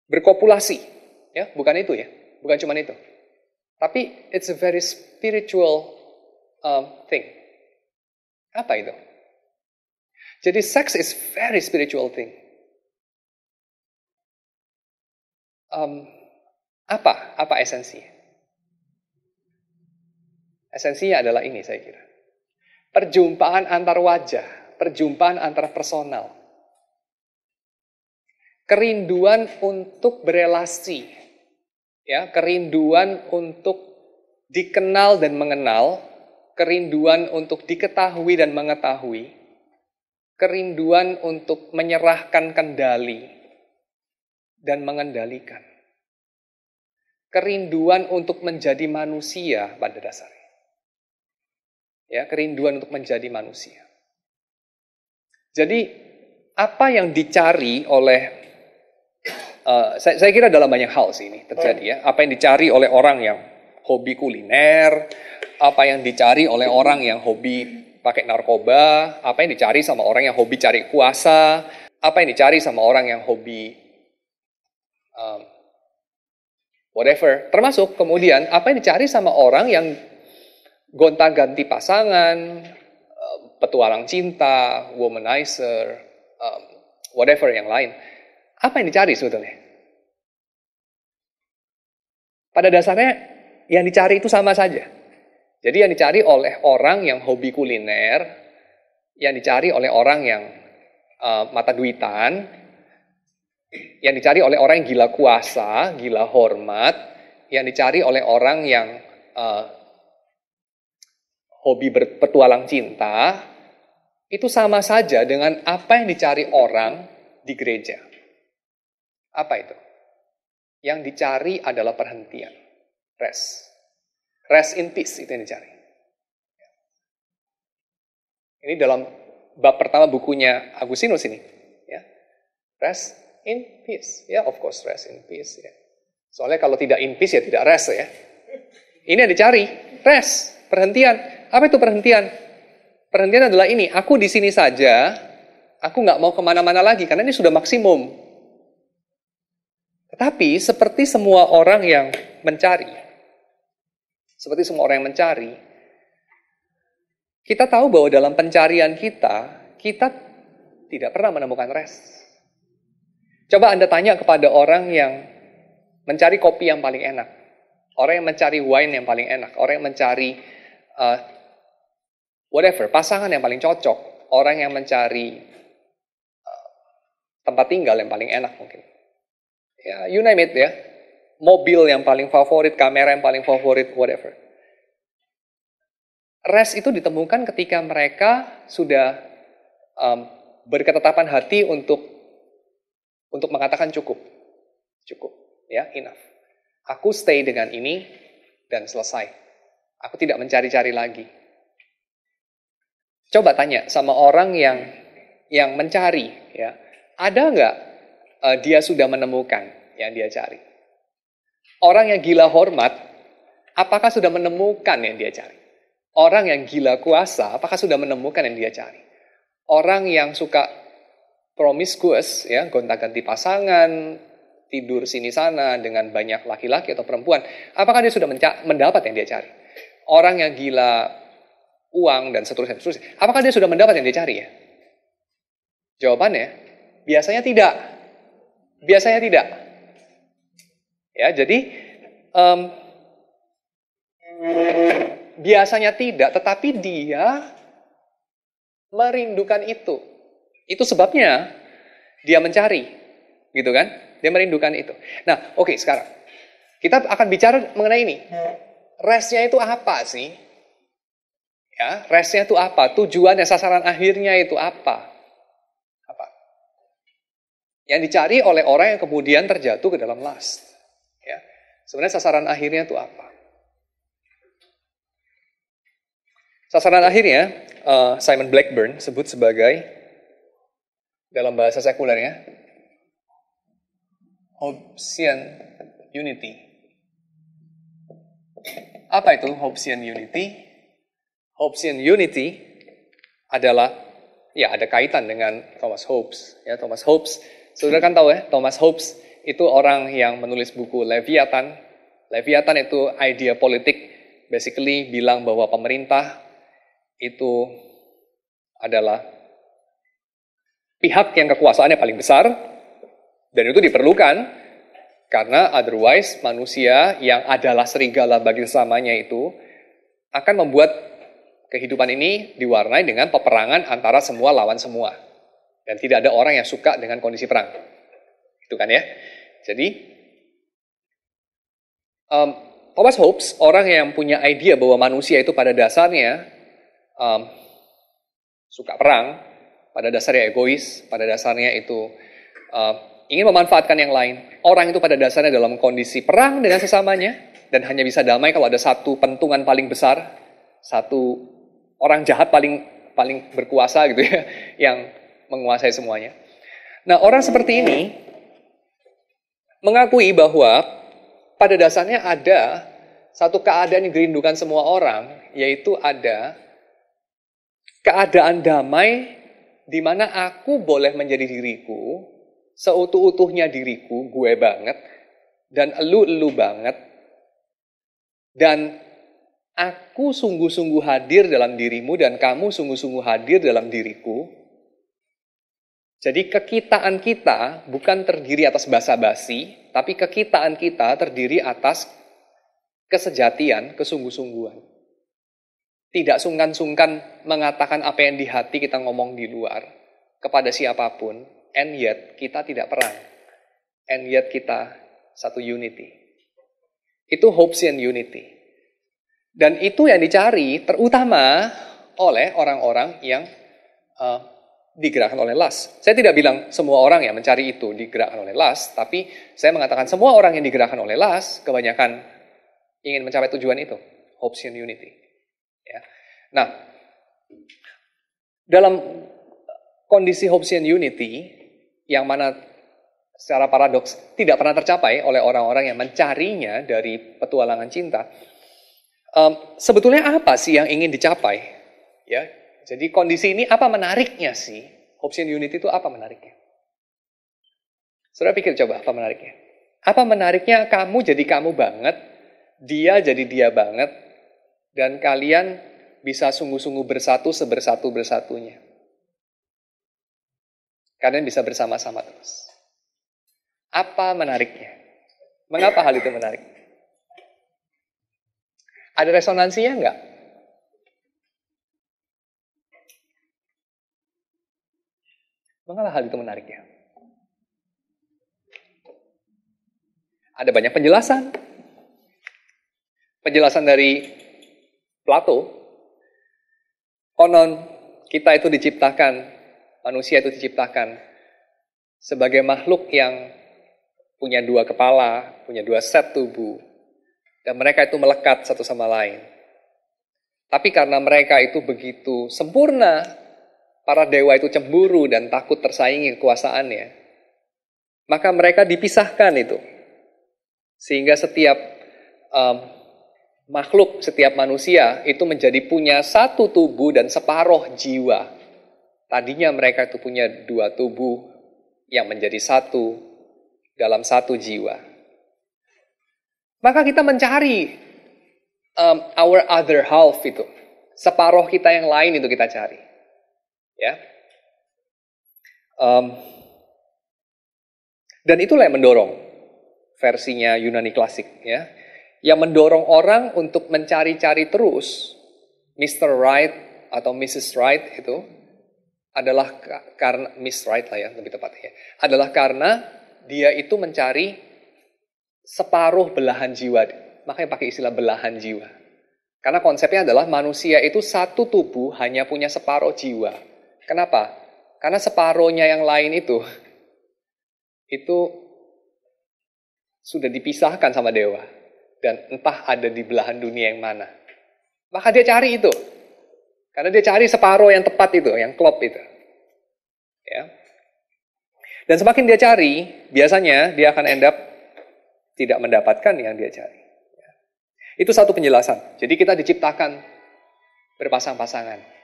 Speaker 1: berkopulasi. Ya, bukan itu ya. Bukan cuma itu. Tapi, it's a very spiritual thing. Apa itu? Jadi, sex is very spiritual thing. Apa esensinya? Esensinya adalah ini saya kira. Perjumpaan antar wajah, perjumpaan antar personal. Kerinduan untuk berelasi. Ya, kerinduan untuk dikenal dan mengenal, kerinduan untuk diketahui dan mengetahui, kerinduan untuk menyerahkan kendali dan mengendalikan. Kerinduan untuk menjadi manusia pada dasarnya. Ya, kerinduan untuk menjadi manusia. Jadi, apa yang dicari oleh, saya kira dalam banyak hal sih ini terjadi ya. Apa yang dicari oleh orang yang hobi kuliner, apa yang dicari oleh orang yang hobi pakai narkoba, apa yang dicari sama orang yang hobi cari kuasa, apa yang dicari sama orang yang hobi whatever. Termasuk kemudian apa yang dicari sama orang yang gonta-ganti pasangan, petualang cinta, womanizer, whatever yang lain. Apa yang dicari sebetulnya? Pada dasarnya yang dicari itu sama saja. Jadi yang dicari oleh orang yang hobi kuliner, yang dicari oleh orang yang mata duitan, yang dicari oleh orang yang gila kuasa, gila hormat, yang dicari oleh orang yang hobi berpetualang cinta, itu sama saja dengan apa yang dicari orang di gereja. Apa itu? Yang dicari adalah perhentian. Rest. Rest in peace, itu yang dicari. Ini dalam bab pertama bukunya Agustinus ini. Ya. Rest in peace. Ya, of course rest in peace. Ya. Soalnya kalau tidak in peace ya tidak rest ya. Ini yang dicari. Rest. Perhentian. Apa itu perhentian? Perhentian adalah ini. Aku di sini saja. Aku nggak mau kemana-mana lagi. Karena ini sudah maksimum. Tetapi seperti semua orang yang mencari. Seperti semua orang yang mencari. Kita tahu bahwa dalam pencarian kita tidak pernah menemukan rest. Coba Anda tanya kepada orang yang mencari kopi yang paling enak. Orang yang mencari wine yang paling enak. Orang yang mencari pasangan yang paling cocok. Orang yang mencari tempat tinggal yang paling enak mungkin. Ya, you name it ya. Mobil yang paling favorit, kamera yang paling favorit, whatever. Rest itu ditemukan ketika mereka sudah berketetapan hati untuk mengatakan cukup, ya, enough. Aku stay dengan ini dan selesai. Aku tidak mencari-cari lagi. Coba tanya sama orang yang mencari, ya, ada nggak dia sudah menemukan yang dia cari? Orang yang gila hormat, apakah sudah menemukan yang dia cari? Orang yang gila kuasa, apakah sudah menemukan yang dia cari? Orang yang suka promiscuous, ya, gonta-ganti pasangan, tidur sini-sana dengan banyak laki-laki atau perempuan, apakah dia sudah mendapat yang dia cari? Orang yang gila uang dan seterusnya, apakah dia sudah mendapat yang dia cari ya? Jawabannya, biasanya tidak. Biasanya tidak. Ya, jadi biasanya tidak, tetapi dia merindukan itu. Itu sebabnya dia mencari, gitu kan? Dia merindukan itu. Nah, oke, sekarang kita akan bicara mengenai ini. Restnya itu apa sih? Ya, restnya itu apa? Tujuannya, sasaran akhirnya itu apa? Apa? Yang dicari oleh orang yang kemudian terjatuh ke dalam lust. Ya, sebenarnya sasaran akhirnya itu apa? Sasaran akhirnya Simon Blackburn sebut sebagai, dalam bahasa sekulernya, Hobbesian unity. Apa itu Hobbesian unity? Hobbesian unity adalah, ya, ada kaitan dengan Thomas Hobbes. Ya, Thomas Hobbes, saudara kan tahu ya, Thomas Hobbes itu orang yang menulis buku Leviathan. Leviathan itu idea politik, basically bilang bahwa pemerintah itu adalah pihak yang kekuasaannya paling besar, dan itu diperlukan karena otherwise manusia yang adalah serigala bagi sesamanya itu akan membuat kehidupan ini diwarnai dengan peperangan antara semua lawan semua, dan tidak ada orang yang suka dengan kondisi perang, itu kan ya. Jadi Thomas Hobbes, orang yang punya idea bahwa manusia itu pada dasarnya suka perang, pada dasarnya egois, pada dasarnya itu ingin memanfaatkan yang lain. Orang itu pada dasarnya dalam kondisi perang dengan sesamanya, dan hanya bisa damai kalau ada satu pentungan paling besar, satu orang jahat paling berkuasa gitu ya, yang menguasai semuanya. Nah, orang seperti ini mengakui bahwa pada dasarnya ada satu keadaan yang dirindukan semua orang, yaitu ada keadaan damai di mana aku boleh menjadi diriku, seutuh-utuhnya diriku, gue banget, dan elu banget, dan aku sungguh-sungguh hadir dalam dirimu, dan kamu sungguh-sungguh hadir dalam diriku. Jadi kekitaan kita bukan terdiri atas basa-basi, tapi kekitaan kita terdiri atas kesejatian, kesungguh-sungguhan. Tidak sungkan-sungkan mengatakan apa yang di hati kita ngomong di luar kepada siapapun, and yet kita tidak perang, and yet kita satu unity. Itu Hobbesian unity. Dan itu yang dicari terutama oleh orang-orang yang digerakkan oleh lust. Saya tidak bilang semua orang yang mencari itu digerakkan oleh lust, tapi saya mengatakan semua orang yang digerakkan oleh lust, kebanyakan ingin mencapai tujuan itu, hopes and unity. Ya. Nah, dalam kondisi hopes and unity, yang mana secara paradoks tidak pernah tercapai oleh orang-orang yang mencarinya dari petualangan cinta, sebetulnya apa sih yang ingin dicapai? Ya, jadi kondisi ini apa menariknya sih? Hopes and unity itu apa menariknya? Saudara pikir coba apa menariknya? Apa menariknya kamu jadi kamu banget, dia jadi dia banget, dan kalian bisa sungguh-sungguh bersatu sebersatu-bersatunya. Kalian bisa bersama-sama terus. Apa menariknya? Mengapa hal itu menarik? Ada resonansinya enggak? Mengapa hal itu menarik ya? Ada banyak penjelasan. Penjelasan dari Plato. Konon kita itu diciptakan, manusia itu diciptakan sebagai makhluk yang punya dua kepala, punya dua set tubuh. Dan mereka itu melekat satu sama lain. Tapi karena mereka itu begitu sempurna, para dewa itu cemburu dan takut tersaingi kekuasaannya. Maka mereka dipisahkan itu. Sehingga setiap makhluk, setiap manusia itu menjadi punya satu tubuh dan separuh jiwa. Tadinya mereka itu punya dua tubuh yang menjadi satu dalam satu jiwa. Maka kita mencari our other half itu. Separuh kita yang lain itu kita cari. Ya, dan itulah yang mendorong versinya Yunani klasik, ya, yang mendorong orang untuk mencari-cari terus Mr. Right atau Mrs. Right itu adalah karena Miss Right lah ya lebih tepatnya, adalah karena dia itu mencari separuh belahan jiwa, makanya pakai istilah belahan jiwa, karena konsepnya adalah manusia itu satu tubuh hanya punya separuh jiwa. Kenapa? Karena separohnya yang lain itu sudah dipisahkan sama dewa. Dan entah ada di belahan dunia yang mana. Maka dia cari itu. Karena dia cari separoh yang tepat itu, yang klop itu. Ya. Dan semakin dia cari, biasanya dia akan end up tidak mendapatkan yang dia cari. Itu satu penjelasan. Jadi kita diciptakan berpasang-pasangan.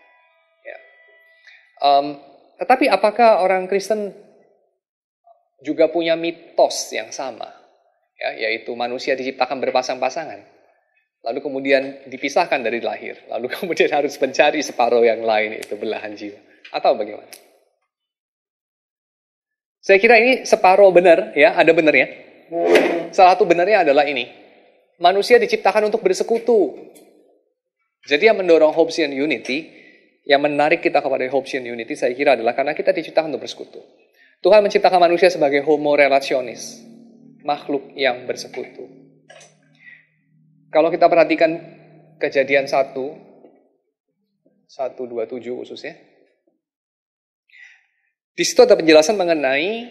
Speaker 1: Tetapi apakah orang Kristen juga punya mitos yang sama? Ya, yaitu manusia diciptakan berpasang-pasangan. Lalu kemudian dipisahkan dari lahir. Lalu kemudian harus mencari separuh yang lain, itu belahan jiwa. Atau bagaimana? Saya kira ini separuh benar, ya, ada benarnya. Salah satu benarnya adalah ini. Manusia diciptakan untuk bersekutu. Jadi yang mendorong hopes and unity, yang menarik kita kepada hopes and unity, saya kira adalah karena kita diciptakan untuk bersekutu. Tuhan menciptakan manusia sebagai homo relationis, makhluk yang bersekutu. Kalau kita perhatikan Kejadian 1:27 khususnya, di situ ada penjelasan mengenai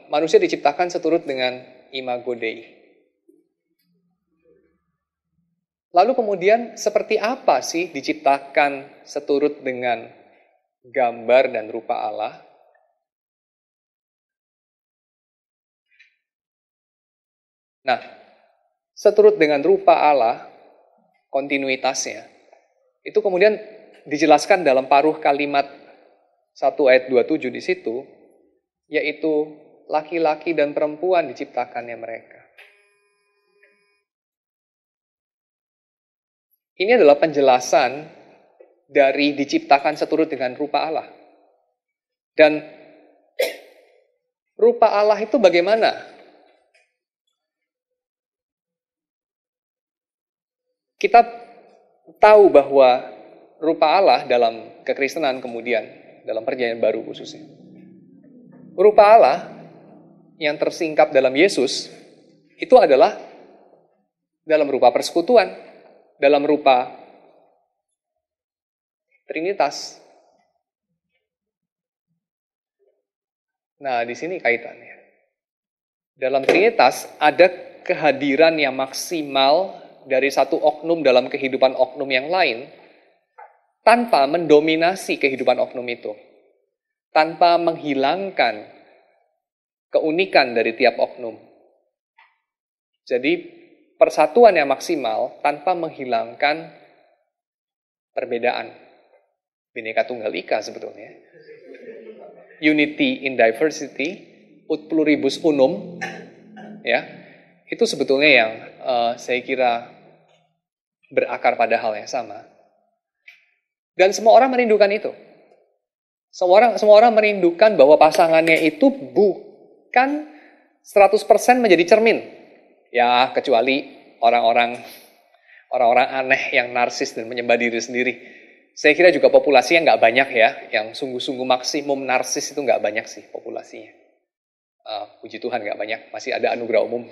Speaker 1: manusia diciptakan seturut dengan imago Dei. Lalu kemudian seperti apa sih diciptakan seturut dengan gambar dan rupa Allah? Nah, seturut dengan rupa Allah, kontinuitasnya, itu kemudian dijelaskan dalam paruh kalimat 1 ayat 27 di situ, yaitu laki-laki dan perempuan diciptakannya mereka. Ini adalah penjelasan dari diciptakan seturut dengan rupa Allah. Dan rupa Allah itu bagaimana? Kita tahu bahwa rupa Allah dalam kekristenan kemudian, dalam perjanjian baru khususnya. Rupa Allah yang tersingkap dalam Yesus, itu adalah dalam rupa persekutuan. Dalam rupa Trinitas. Nah, di sini kaitannya. Dalam Trinitas ada kehadiran yang maksimal dari satu oknum dalam kehidupan oknum yang lain tanpa mendominasi kehidupan oknum itu. Tanpa menghilangkan keunikan dari tiap oknum. Jadi persatuan yang maksimal tanpa menghilangkan perbedaan. Bhinneka Tunggal Ika sebetulnya. Unity in diversity, ut pluribus unum, ya, itu sebetulnya yang saya kira berakar pada hal yang sama. Dan semua orang merindukan itu. Semua orang merindukan bahwa pasangannya itu bukan 100% menjadi cermin. Ya, kecuali orang-orang aneh yang narsis dan menyembah diri sendiri. Saya kira juga populasinya nggak banyak ya, yang sungguh-sungguh maksimum narsis itu nggak banyak sih populasinya. Puji Tuhan nggak banyak, masih ada anugerah umum.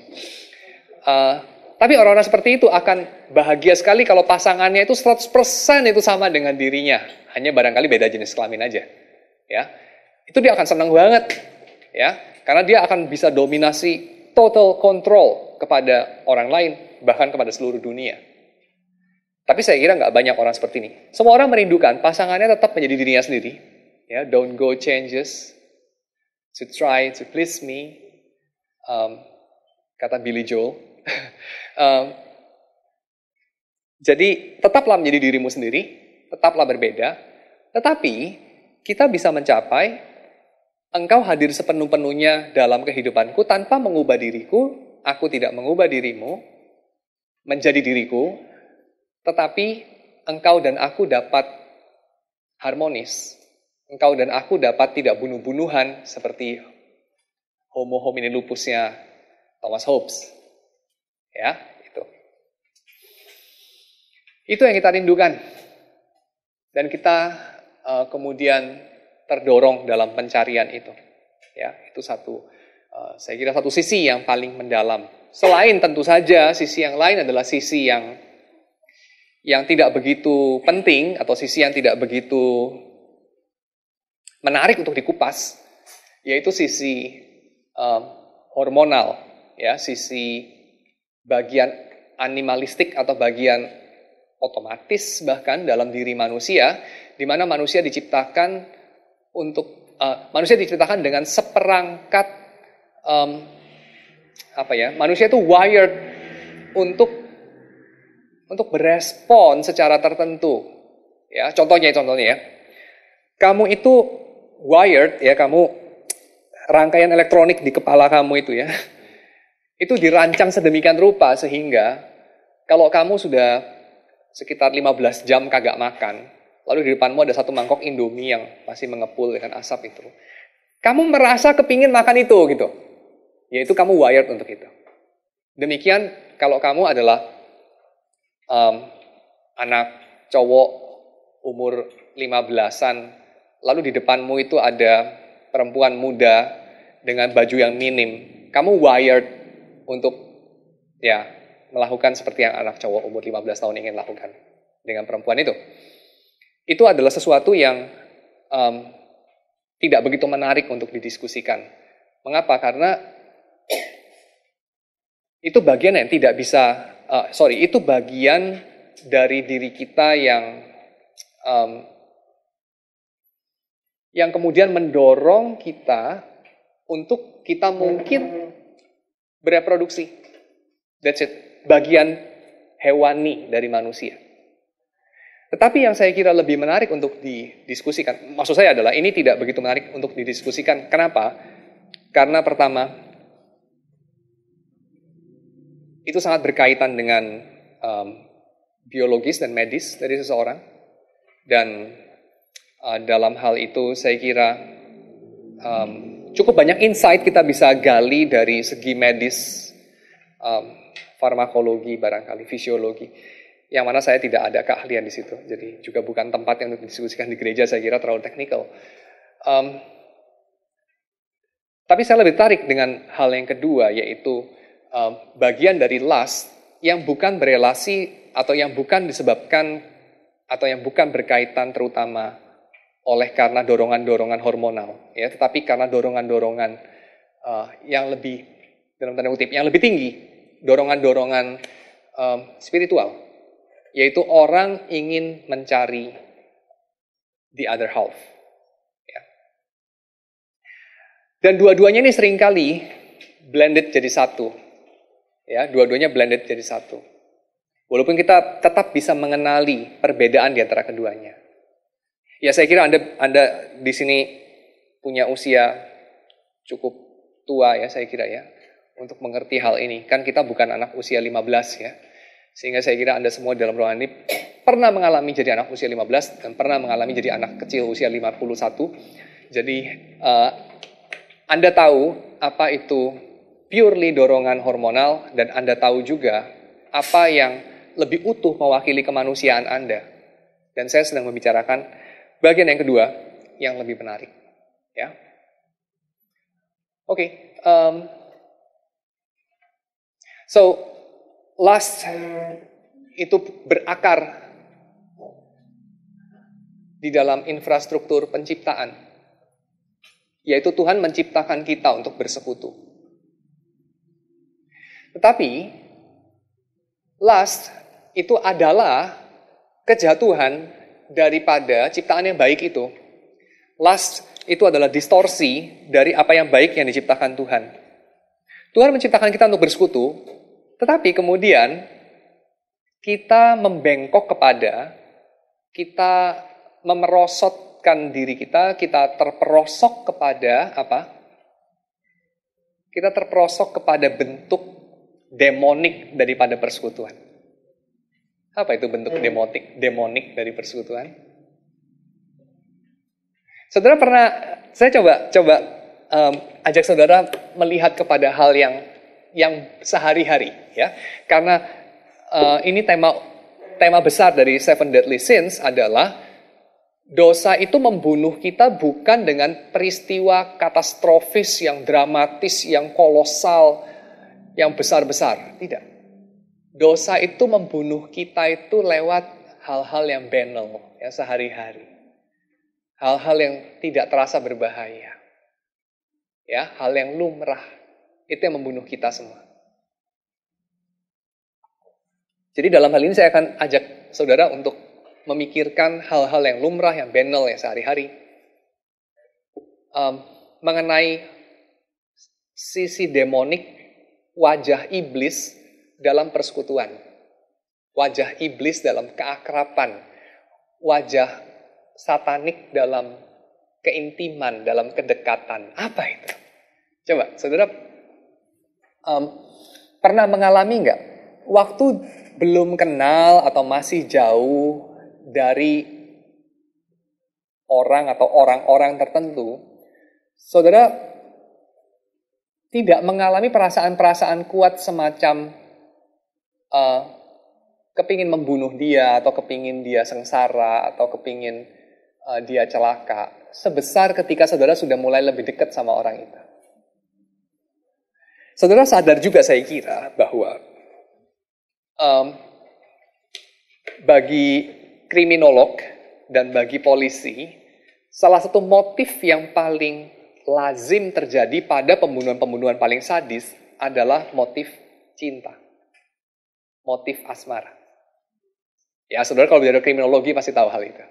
Speaker 1: Tapi orang-orang seperti itu akan bahagia sekali kalau pasangannya itu 100% itu sama dengan dirinya. Hanya barangkali beda jenis kelamin aja. Ya, itu dia akan senang banget. Ya, karena dia akan bisa dominasi total control kepada orang lain, bahkan kepada seluruh dunia. Tapi saya kira nggak banyak orang seperti ini. Semua orang merindukan pasangannya tetap menjadi dirinya sendiri. Ya, don't go changes to try to please me. Kata Billy Joel. Jadi tetaplah menjadi dirimu sendiri, tetaplah berbeda, tetapi kita bisa mencapai engkau hadir sepenuh-penuhnya dalam kehidupanku tanpa mengubah diriku, aku tidak mengubah dirimu menjadi diriku, tetapi engkau dan aku dapat harmonis. Engkau dan aku dapat tidak bunuh-bunuhan seperti Homo homini lupusnya Thomas Hobbes. Ya, itu. Itu yang kita rindukan. Dan kita kemudian terdorong dalam pencarian itu. Ya, itu saya kira satu sisi yang paling mendalam. Selain tentu saja sisi yang lain adalah sisi yang tidak begitu penting atau sisi yang tidak begitu menarik untuk dikupas, yaitu sisi hormonal, ya, sisi bagian animalistik atau bagian otomatis bahkan dalam diri manusia, di mana manusia diciptakan dengan seperangkat manusia itu wired untuk berespon secara tertentu. Ya, contohnya ya. Kamu itu wired ya, kamu rangkaian elektronik di kepala kamu itu ya. Itu dirancang sedemikian rupa sehingga kalau kamu sudah sekitar 15 jam kagak makan, lalu di depanmu ada satu mangkok Indomie yang masih mengepul dengan asap itu. Kamu merasa kepingin makan itu gitu. Yaitu kamu wired untuk itu. Demikian kalau kamu adalah anak cowok umur 15-an, lalu di depanmu itu ada perempuan muda dengan baju yang minim. Kamu wired untuk ya melakukan seperti yang anak cowok umur 15 tahun ingin lakukan dengan perempuan itu. Itu adalah sesuatu yang tidak begitu menarik untuk didiskusikan. Mengapa? Karena itu bagian yang tidak bisa, itu bagian dari diri kita yang kemudian mendorong kita untuk kita mungkin bereproduksi. That's it. Bagian hewani dari manusia. Tetapi yang saya kira lebih menarik untuk didiskusikan, maksud saya adalah ini tidak begitu menarik untuk didiskusikan. Kenapa? Karena pertama, itu sangat berkaitan dengan biologis dan medis dari seseorang. Dan dalam hal itu saya kira cukup banyak insight kita bisa gali dari segi medis, farmakologi barangkali, fisiologi, yang mana saya tidak ada keahlian di situ. Jadi juga bukan tempat yang untuk didiskusikan di gereja, saya kira terlalu teknikal. Tapi saya lebih tertarik dengan hal yang kedua, yaitu bagian dari lust yang bukan berelasi atau yang bukan disebabkan atau yang bukan berkaitan terutama oleh karena dorongan-dorongan hormonal, ya, tetapi karena dorongan-dorongan yang lebih, dalam tanda kutip, yang lebih tinggi, dorongan-dorongan spiritual, yaitu orang ingin mencari the other half. Ya. Dan dua-duanya ini seringkali blended jadi satu. Ya, dua-duanya blended jadi satu. Walaupun kita tetap bisa mengenali perbedaan di antara keduanya. Ya, saya kira Anda di sini punya usia cukup tua ya, saya kira ya, untuk mengerti hal ini. Kan kita bukan anak usia 15 ya. Sehingga saya kira Anda semua dalam ruangan ini pernah mengalami jadi anak usia 15 dan pernah mengalami jadi anak kecil usia 51. Jadi Anda tahu apa itu purely dorongan hormonal, dan Anda tahu juga apa yang lebih utuh mewakili kemanusiaan Anda. Dan saya sedang membicarakan bagian yang kedua yang lebih menarik. Ya, oke. So, lust itu berakar di dalam infrastruktur penciptaan, yaitu Tuhan menciptakan kita untuk bersekutu. Tetapi, lust itu adalah kejatuhan daripada ciptaan yang baik itu. Lust itu adalah distorsi dari apa yang baik yang diciptakan Tuhan. Tuhan menciptakan kita untuk bersekutu, tetapi kemudian kita membengkok kepada, kita memerosotkan diri kita terperosok kepada apa? Kita terperosok kepada bentuk demonik daripada persekutuan. Apa itu bentuk demonik dari persekutuan? Saudara pernah, saya coba ajak saudara melihat kepada hal yang sehari-hari, ya. Karena ini tema besar dari Seven Deadly Sins adalah dosa itu membunuh kita bukan dengan peristiwa katastrofis yang dramatis, yang kolosal, yang besar-besar. Tidak. Dosa itu membunuh kita itu lewat hal-hal yang banal, ya, sehari-hari. Hal-hal yang tidak terasa berbahaya. Ya, hal yang lumrah. Itu yang membunuh kita semua. Jadi dalam hal ini saya akan ajak saudara untuk memikirkan hal-hal yang lumrah, yang banal, yang sehari-hari. Mengenai sisi demonik, wajah iblis dalam persekutuan. Wajah iblis dalam keakraban. Wajah satanik dalam keintiman, dalam kedekatan. Apa itu? Coba, saudara pernah mengalami nggak? Waktu belum kenal atau masih jauh dari orang atau orang-orang tertentu, saudara tidak mengalami perasaan-perasaan kuat semacam kepingin membunuh dia, atau kepingin dia sengsara, atau kepingin dia celaka, sebesar ketika saudara sudah mulai lebih dekat sama orang itu. Saudara sadar juga, saya kira, bahwa bagi kriminolog dan bagi polisi, salah satu motif yang paling lazim terjadi pada pembunuhan-pembunuhan paling sadis adalah motif cinta. Motif asmara. Ya, saudara kalau belajar kriminologi pasti tahu hal itu.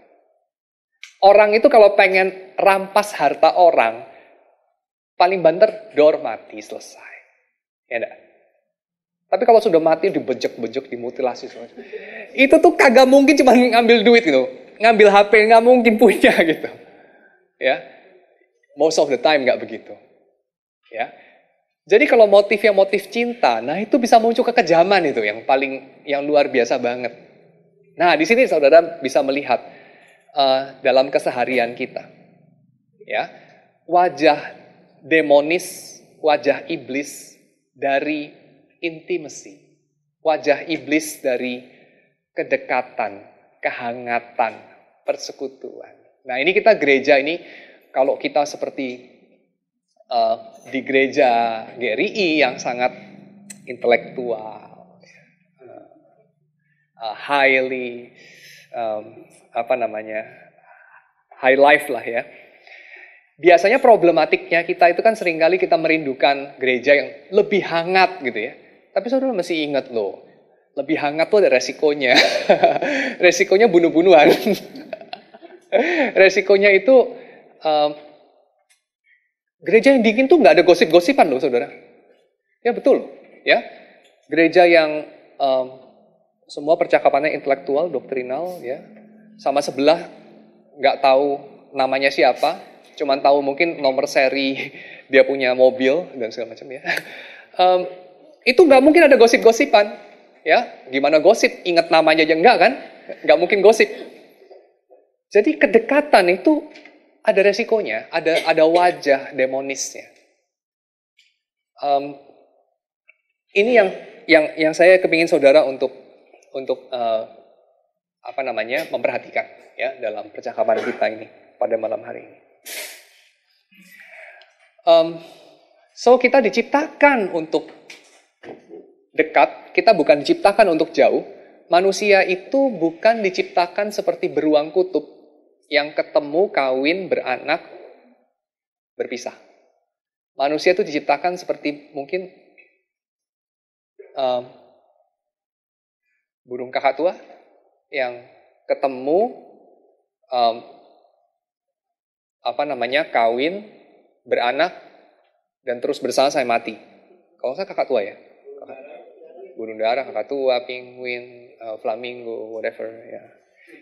Speaker 1: Orang itu kalau pengen rampas harta orang, paling banter, dor, mati, selesai. Ya enggak? Tapi kalau sudah mati, dibejek-bejek, dimutilasi. Itu tuh kagak mungkin cuma ngambil duit gitu. Ngambil HP, nggak mungkin punya gitu. Ya. Most of the time nggak begitu. Ya. Jadi kalau motifnya motif cinta, nah itu bisa muncul kekejaman itu yang luar biasa banget. Nah, di sini saudara bisa melihat dalam keseharian kita. Ya. Wajah demonis, wajah iblis dari intimacy. Wajah iblis dari kedekatan, kehangatan, persekutuan. Nah, ini kita gereja ini, kalau kita seperti di gereja GRI yang sangat intelektual, highly high life lah ya. Biasanya problematiknya kita itu kan seringkali kita merindukan gereja yang lebih hangat gitu ya. Tapi saudara mesti ingat loh, lebih hangat tuh ada resikonya. Resikonya bunuh-bunuhan. Resikonya itu gereja yang dingin tuh nggak ada gosip-gosipan loh saudara. Ya betul, ya. Gereja yang semua percakapannya intelektual, doktrinal, ya. Sama sebelah nggak tahu namanya siapa. Cuman tahu mungkin nomor seri dia punya mobil dan segala macam ya. Itu nggak mungkin ada gosip-gosipan, ya. Gimana gosip? Ingat namanya aja enggak kan? Nggak mungkin gosip. Jadi kedekatan itu ada resikonya, ada wajah demonisnya. Ini yang saya kepingin saudara untuk memperhatikan ya dalam percakapan kita ini pada malam hari ini. So kita diciptakan untuk dekat, kita bukan diciptakan untuk jauh. Manusia itu bukan diciptakan seperti beruang kutub yang ketemu, kawin, beranak, berpisah. Manusia itu diciptakan seperti mungkin burung kakak tua yang ketemu, kawin, beranak, dan terus bersama sampai mati. Kalau saya kakak tua ya, burung dara, kakak tua, penguin, flamingo, whatever. Ya.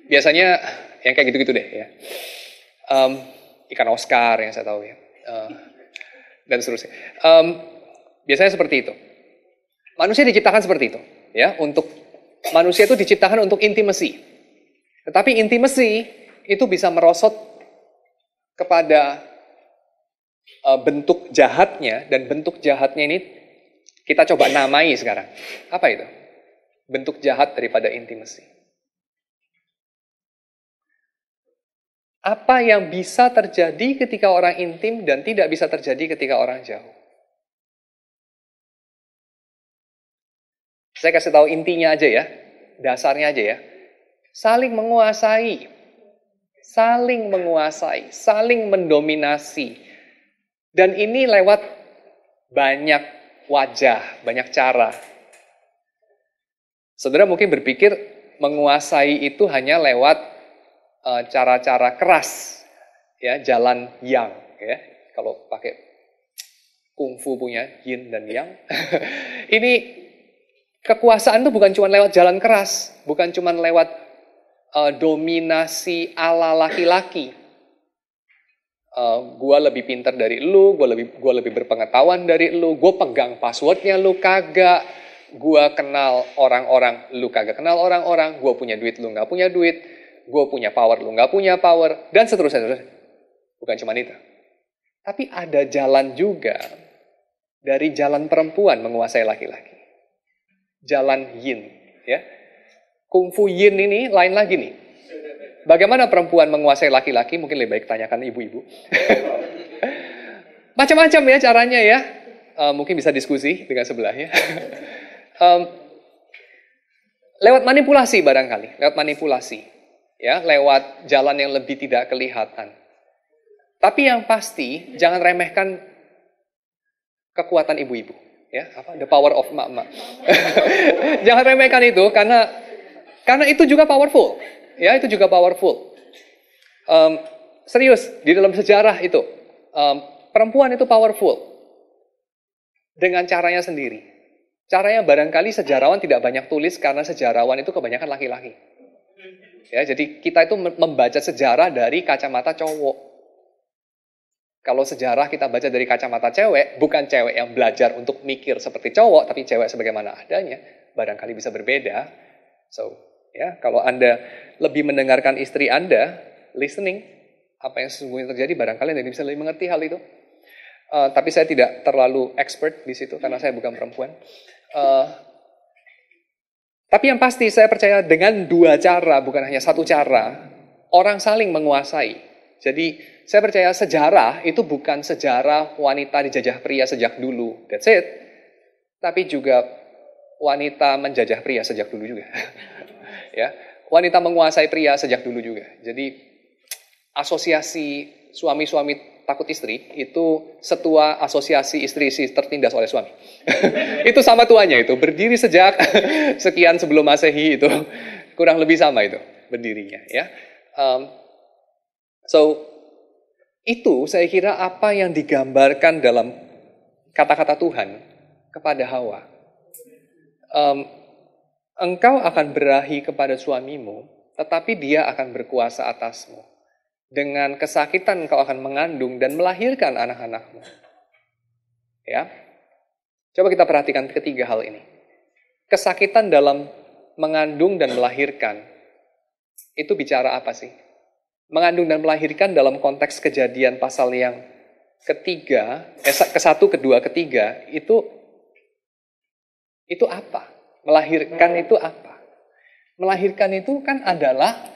Speaker 1: Biasanya yang kayak gitu-gitu deh ya. Ikan Oscar yang saya tahu ya, dan seterusnya. Biasanya seperti itu. Manusia diciptakan seperti itu, ya. Manusia itu diciptakan untuk intimacy. Tetapi intimacy itu bisa merosot kepada bentuk jahatnya, dan bentuk jahatnya ini kita coba namai sekarang. Apa itu? Bentuk jahat daripada intimacy. Apa yang bisa terjadi ketika orang intim dan tidak bisa terjadi ketika orang jauh? Saya kasih tahu intinya aja ya, dasarnya aja ya. Saling menguasai, saling mendominasi. Dan ini lewat banyak wajah, banyak cara. Saudara mungkin berpikir menguasai itu hanya lewat cara-cara keras, ya, jalan yang, ya. Kalau pakai kungfu punya yin dan yang. Ini kekuasaan itu bukan cuma lewat jalan keras, bukan cuma lewat dominasi ala laki-laki. Gua lebih pintar dari lu, gua lebih berpengetahuan dari lu, gua pegang passwordnya lu kagak, gua kenal orang-orang, lu kagak kenal orang-orang, gua punya duit, lu nggak punya duit, gua punya power, lu nggak punya power, dan seterusnya. Bukan cuma itu. Tapi ada jalan juga dari jalan perempuan menguasai laki-laki. Jalan yin, ya. Kungfu yin ini lain lagi nih. Bagaimana perempuan menguasai laki-laki? Mungkin lebih baik tanyakan ibu-ibu. Macam-macam ya caranya ya. Mungkin bisa diskusi dengan sebelahnya. Lewat manipulasi barangkali. Lewat manipulasi. Ya, lewat jalan yang lebih tidak kelihatan. Tapi yang pasti, jangan remehkan kekuatan ibu-ibu. Ya, the power of emak-emak. Jangan remehkan itu karena itu juga powerful. Ya, itu juga powerful. Serius, di dalam sejarah itu perempuan itu powerful dengan caranya sendiri. Caranya barangkali sejarawan tidak banyak tulis karena sejarawan itu kebanyakan laki-laki. Ya, jadi kita itu membaca sejarah dari kacamata cowok. Kalau sejarah kita baca dari kacamata cewek, bukan cewek yang belajar untuk mikir seperti cowok, tapi cewek sebagaimana adanya, barangkali bisa berbeda. So, ya, kalau Anda lebih mendengarkan istri Anda, listening, apa yang sesungguhnya terjadi, barangkali Anda bisa lebih mengerti hal itu. Tapi saya tidak terlalu expert di situ, karena saya bukan perempuan. Tapi yang pasti, saya percaya dengan dua cara, bukan hanya satu cara, orang saling menguasai. Jadi, saya percaya sejarah itu bukan sejarah wanita dijajah pria sejak dulu, that's it. Tapi juga wanita menjajah pria sejak dulu juga. Ya, wanita menguasai pria sejak dulu juga. Jadi asosiasi suami-suami takut istri, itu setua asosiasi istri-istri tertindas oleh suami. Itu sama tuanya itu, berdiri sejak sekian sebelum Masehi itu, kurang lebih sama itu berdirinya. Ya, itu saya kira apa yang digambarkan dalam kata-kata Tuhan kepada Hawa. Engkau akan berahi kepada suamimu, tetapi dia akan berkuasa atasmu. Dengan kesakitan engkau akan mengandung dan melahirkan anak-anakmu. Ya. Coba kita perhatikan ketiga hal ini. Kesakitan dalam mengandung dan melahirkan. Itu bicara apa sih? Mengandung dan melahirkan dalam konteks Kejadian pasal yang ketiga, ke-1, kedua, ketiga, itu apa? Melahirkan itu apa? Melahirkan itu kan adalah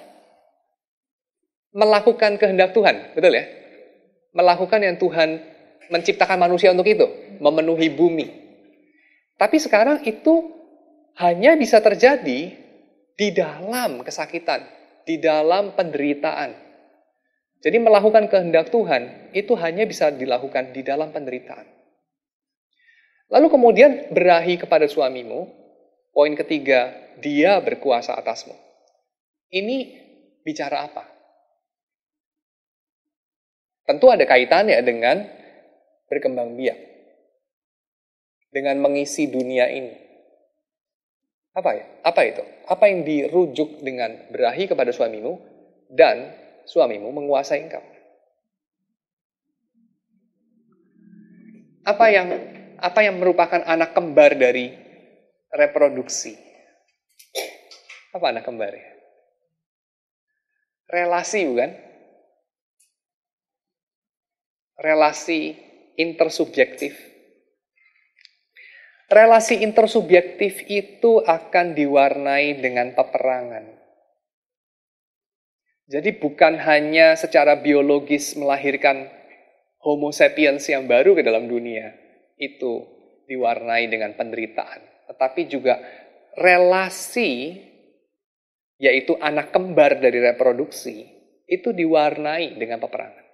Speaker 1: melakukan kehendak Tuhan, betul ya? Melakukan yang Tuhan menciptakan manusia untuk itu, memenuhi bumi. Tapi sekarang itu hanya bisa terjadi di dalam kesakitan, di dalam penderitaan. Jadi melakukan kehendak Tuhan itu hanya bisa dilakukan di dalam penderitaan. Lalu kemudian berahi kepada suamimu, poin ketiga, dia berkuasa atasmu. Ini bicara apa? Tentu ada kaitannya dengan berkembang biak. Dengan mengisi dunia ini. Apa ya? Apa itu? Apa yang dirujuk dengan berahi kepada suamimu dan suamimu menguasai engkau? Apa yang merupakan anak kembar dari reproduksi? Apa anak kembar ya? Relasi bukan? Relasi intersubjektif. Relasi intersubjektif itu akan diwarnai dengan peperangan. Jadi bukan hanya secara biologis melahirkan Homo sapiens yang baru ke dalam dunia, itu diwarnai dengan penderitaan. Tetapi juga relasi, yaitu anak kembar dari reproduksi, itu diwarnai dengan peperangan.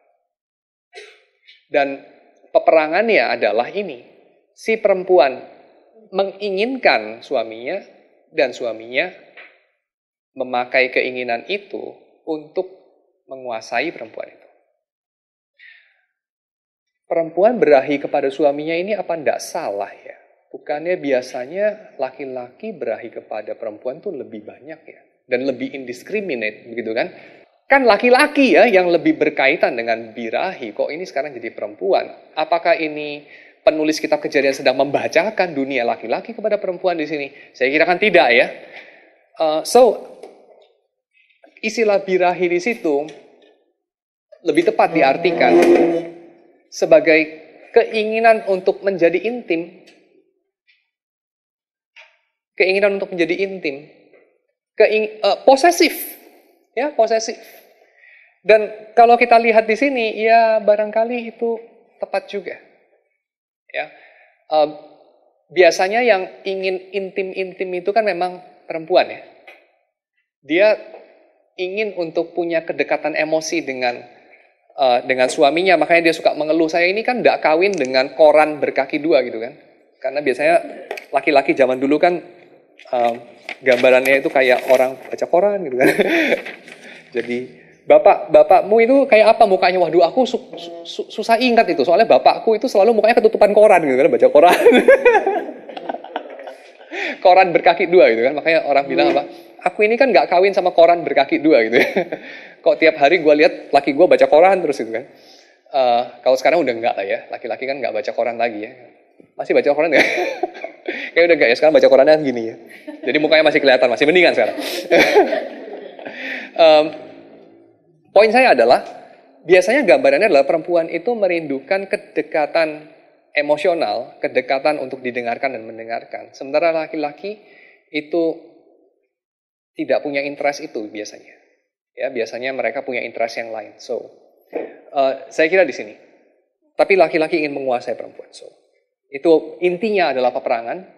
Speaker 1: Dan peperangannya adalah ini. Si perempuan menginginkan suaminya dan suaminya memakai keinginan itu untuk menguasai perempuan itu. Perempuan berahi kepada suaminya ini apa enggak salah ya? Bukannya biasanya laki-laki berahi kepada perempuan tuh lebih banyak ya? Dan lebih indiscriminate begitu kan? Kan laki-laki ya yang lebih berkaitan dengan birahi. Kok ini sekarang jadi perempuan? Apakah ini penulis kitab Kejadian sedang membacakan dunia laki-laki kepada perempuan di sini? Saya kira kan tidak ya. Istilah birahi di situ lebih tepat diartikan sebagai keinginan untuk menjadi intim. Keinginan untuk menjadi intim. Posesif. Ya, posesif. Dan kalau kita lihat di sini, ya barangkali itu tepat juga. Ya, biasanya yang ingin intim-intim itu kan memang perempuan ya. Dia ingin untuk punya kedekatan emosi dengan suaminya, makanya dia suka mengeluh, saya ini kan tidak kawin dengan koran berkaki dua gitu kan. Karena biasanya laki-laki zaman dulu kan gambarannya itu kayak orang baca koran gitu kan. Jadi bapakmu itu kayak apa mukanya? Waduh, aku susah ingat itu. Soalnya bapakku itu selalu mukanya ketutupan koran gitu kan, baca koran. Koran berkaki dua gitu kan. Makanya orang bilang apa? Aku ini kan nggak kawin sama koran berkaki dua gitu. Kok tiap hari gue lihat laki gue baca koran terus gitu kan. Kalau sekarang udah enggak lah ya. Laki-laki kan nggak baca koran lagi ya. Masih baca koran nggak? Kayak udah enggak ya. Sekarang baca korannya gini ya. Jadi mukanya masih kelihatan, masih mendingan sekarang. Poin saya adalah, biasanya gambarannya adalah perempuan itu merindukan kedekatan emosional, kedekatan untuk didengarkan dan mendengarkan. Sementara laki-laki itu tidak punya interest itu biasanya. Ya, biasanya mereka punya interest yang lain. Saya kira di sini. Tapi laki-laki ingin menguasai perempuan. Itu intinya adalah peperangan.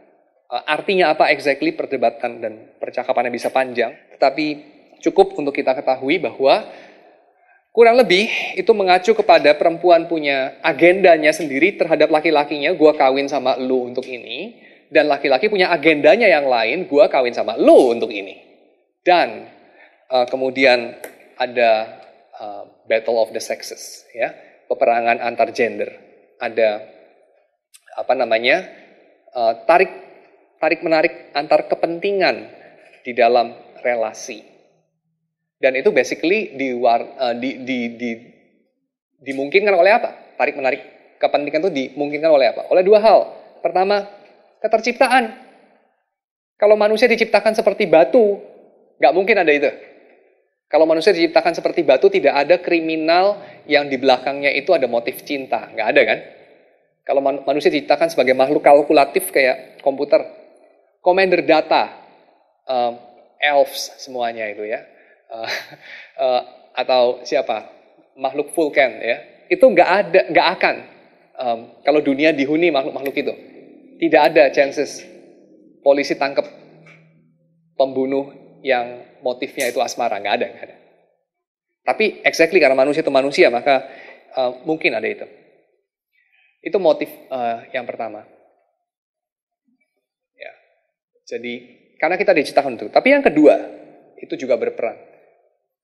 Speaker 1: Artinya apa exactly perdebatan dan percakapannya bisa panjang. Tetapi cukup untuk kita ketahui bahwa Kurang lebih itu mengacu kepada perempuan punya agendanya sendiri terhadap laki-lakinya, gue kawin sama lu untuk ini. Dan laki-laki punya agendanya yang lain, gue kawin sama lu untuk ini. Dan kemudian ada battle of the sexes, ya, peperangan antar gender. Ada tarik menarik antar kepentingan di dalam relasi. Dan itu basically dimungkinkan oleh apa? Tarik menarik kepentingan itu dimungkinkan oleh apa? Oleh dua hal. Pertama, keterciptaan. Kalau manusia diciptakan seperti batu, nggak mungkin ada itu. Kalau manusia diciptakan seperti batu, tidak ada kriminal yang di belakangnya itu ada motif cinta. Nggak ada kan? Kalau manusia diciptakan sebagai makhluk kalkulatif kayak komputer, commander data, elves semuanya itu ya. Atau siapa? Makhluk Vulcan ya. Itu nggak akan. Kalau dunia dihuni makhluk-makhluk itu. Tidak ada chances polisi tangkap pembunuh yang motifnya itu asmara, nggak ada. Tapi exactly karena manusia itu manusia, maka mungkin ada itu. Itu motif yang pertama. Ya. Jadi karena kita diciptakan untuk. Tapi yang kedua itu juga berperan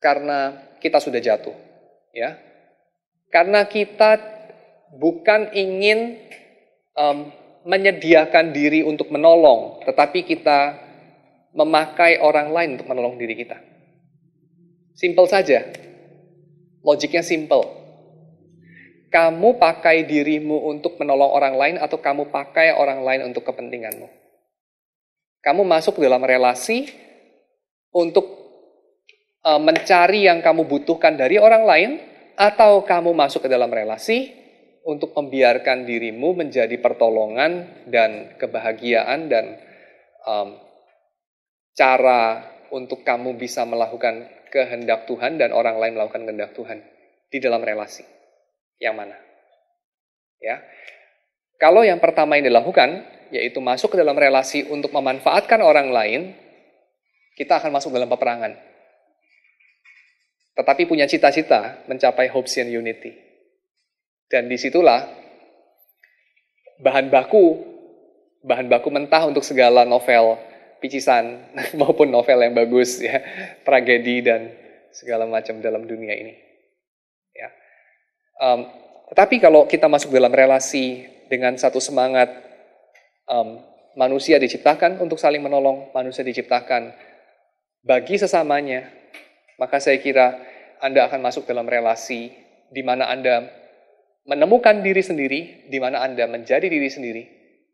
Speaker 1: karena kita sudah jatuh, ya. Karena kita bukan ingin menyediakan diri untuk menolong, tetapi kita memakai orang lain untuk menolong diri kita. Simple saja. Logiknya simple. Kamu pakai dirimu untuk menolong orang lain atau kamu pakai orang lain untuk kepentinganmu. Kamu masuk dalam relasi untuk mencari yang kamu butuhkan dari orang lain atau kamu masuk ke dalam relasi untuk membiarkan dirimu menjadi pertolongan dan kebahagiaan dan cara untuk kamu bisa melakukan kehendak Tuhan dan orang lain melakukan kehendak Tuhan di dalam relasi. Yang mana? Ya. Kalau yang pertama yang dilakukan, yaitu masuk ke dalam relasi untuk memanfaatkan orang lain, kita akan masuk dalam peperangan. Tetapi punya cita-cita mencapai hopes and unity. Dan disitulah bahan baku mentah untuk segala novel picisan maupun novel yang bagus, ya, tragedi dan segala macam dalam dunia ini. Ya. Tetapi kalau kita masuk dalam relasi dengan satu semangat, manusia diciptakan untuk saling menolong, manusia diciptakan bagi sesamanya, maka saya kira Anda akan masuk dalam relasi di mana Anda menemukan diri sendiri, di mana Anda menjadi diri sendiri,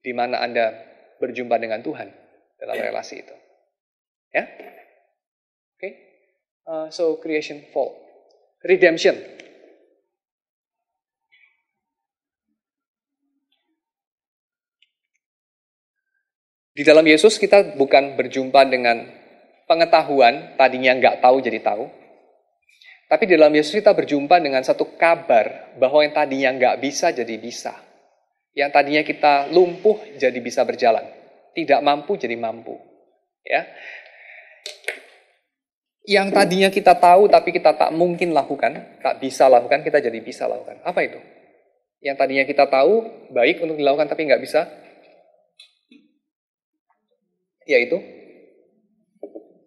Speaker 1: di mana Anda berjumpa dengan Tuhan dalam relasi itu. Ya? Oke. So creation fall. Redemption. Di dalam Yesus kita bukan berjumpa dengan pengetahuan, tadinya nggak tahu jadi tahu. Tapi di dalam Yesus kita berjumpa dengan satu kabar bahwa yang tadinya nggak bisa jadi bisa. Yang tadinya kita lumpuh jadi bisa berjalan. Tidak mampu jadi mampu. Ya. Yang tadinya kita tahu tapi kita tak mungkin lakukan, tak bisa lakukan, kita jadi bisa lakukan. Apa itu? Yang tadinya kita tahu baik untuk dilakukan tapi nggak bisa. Yaitu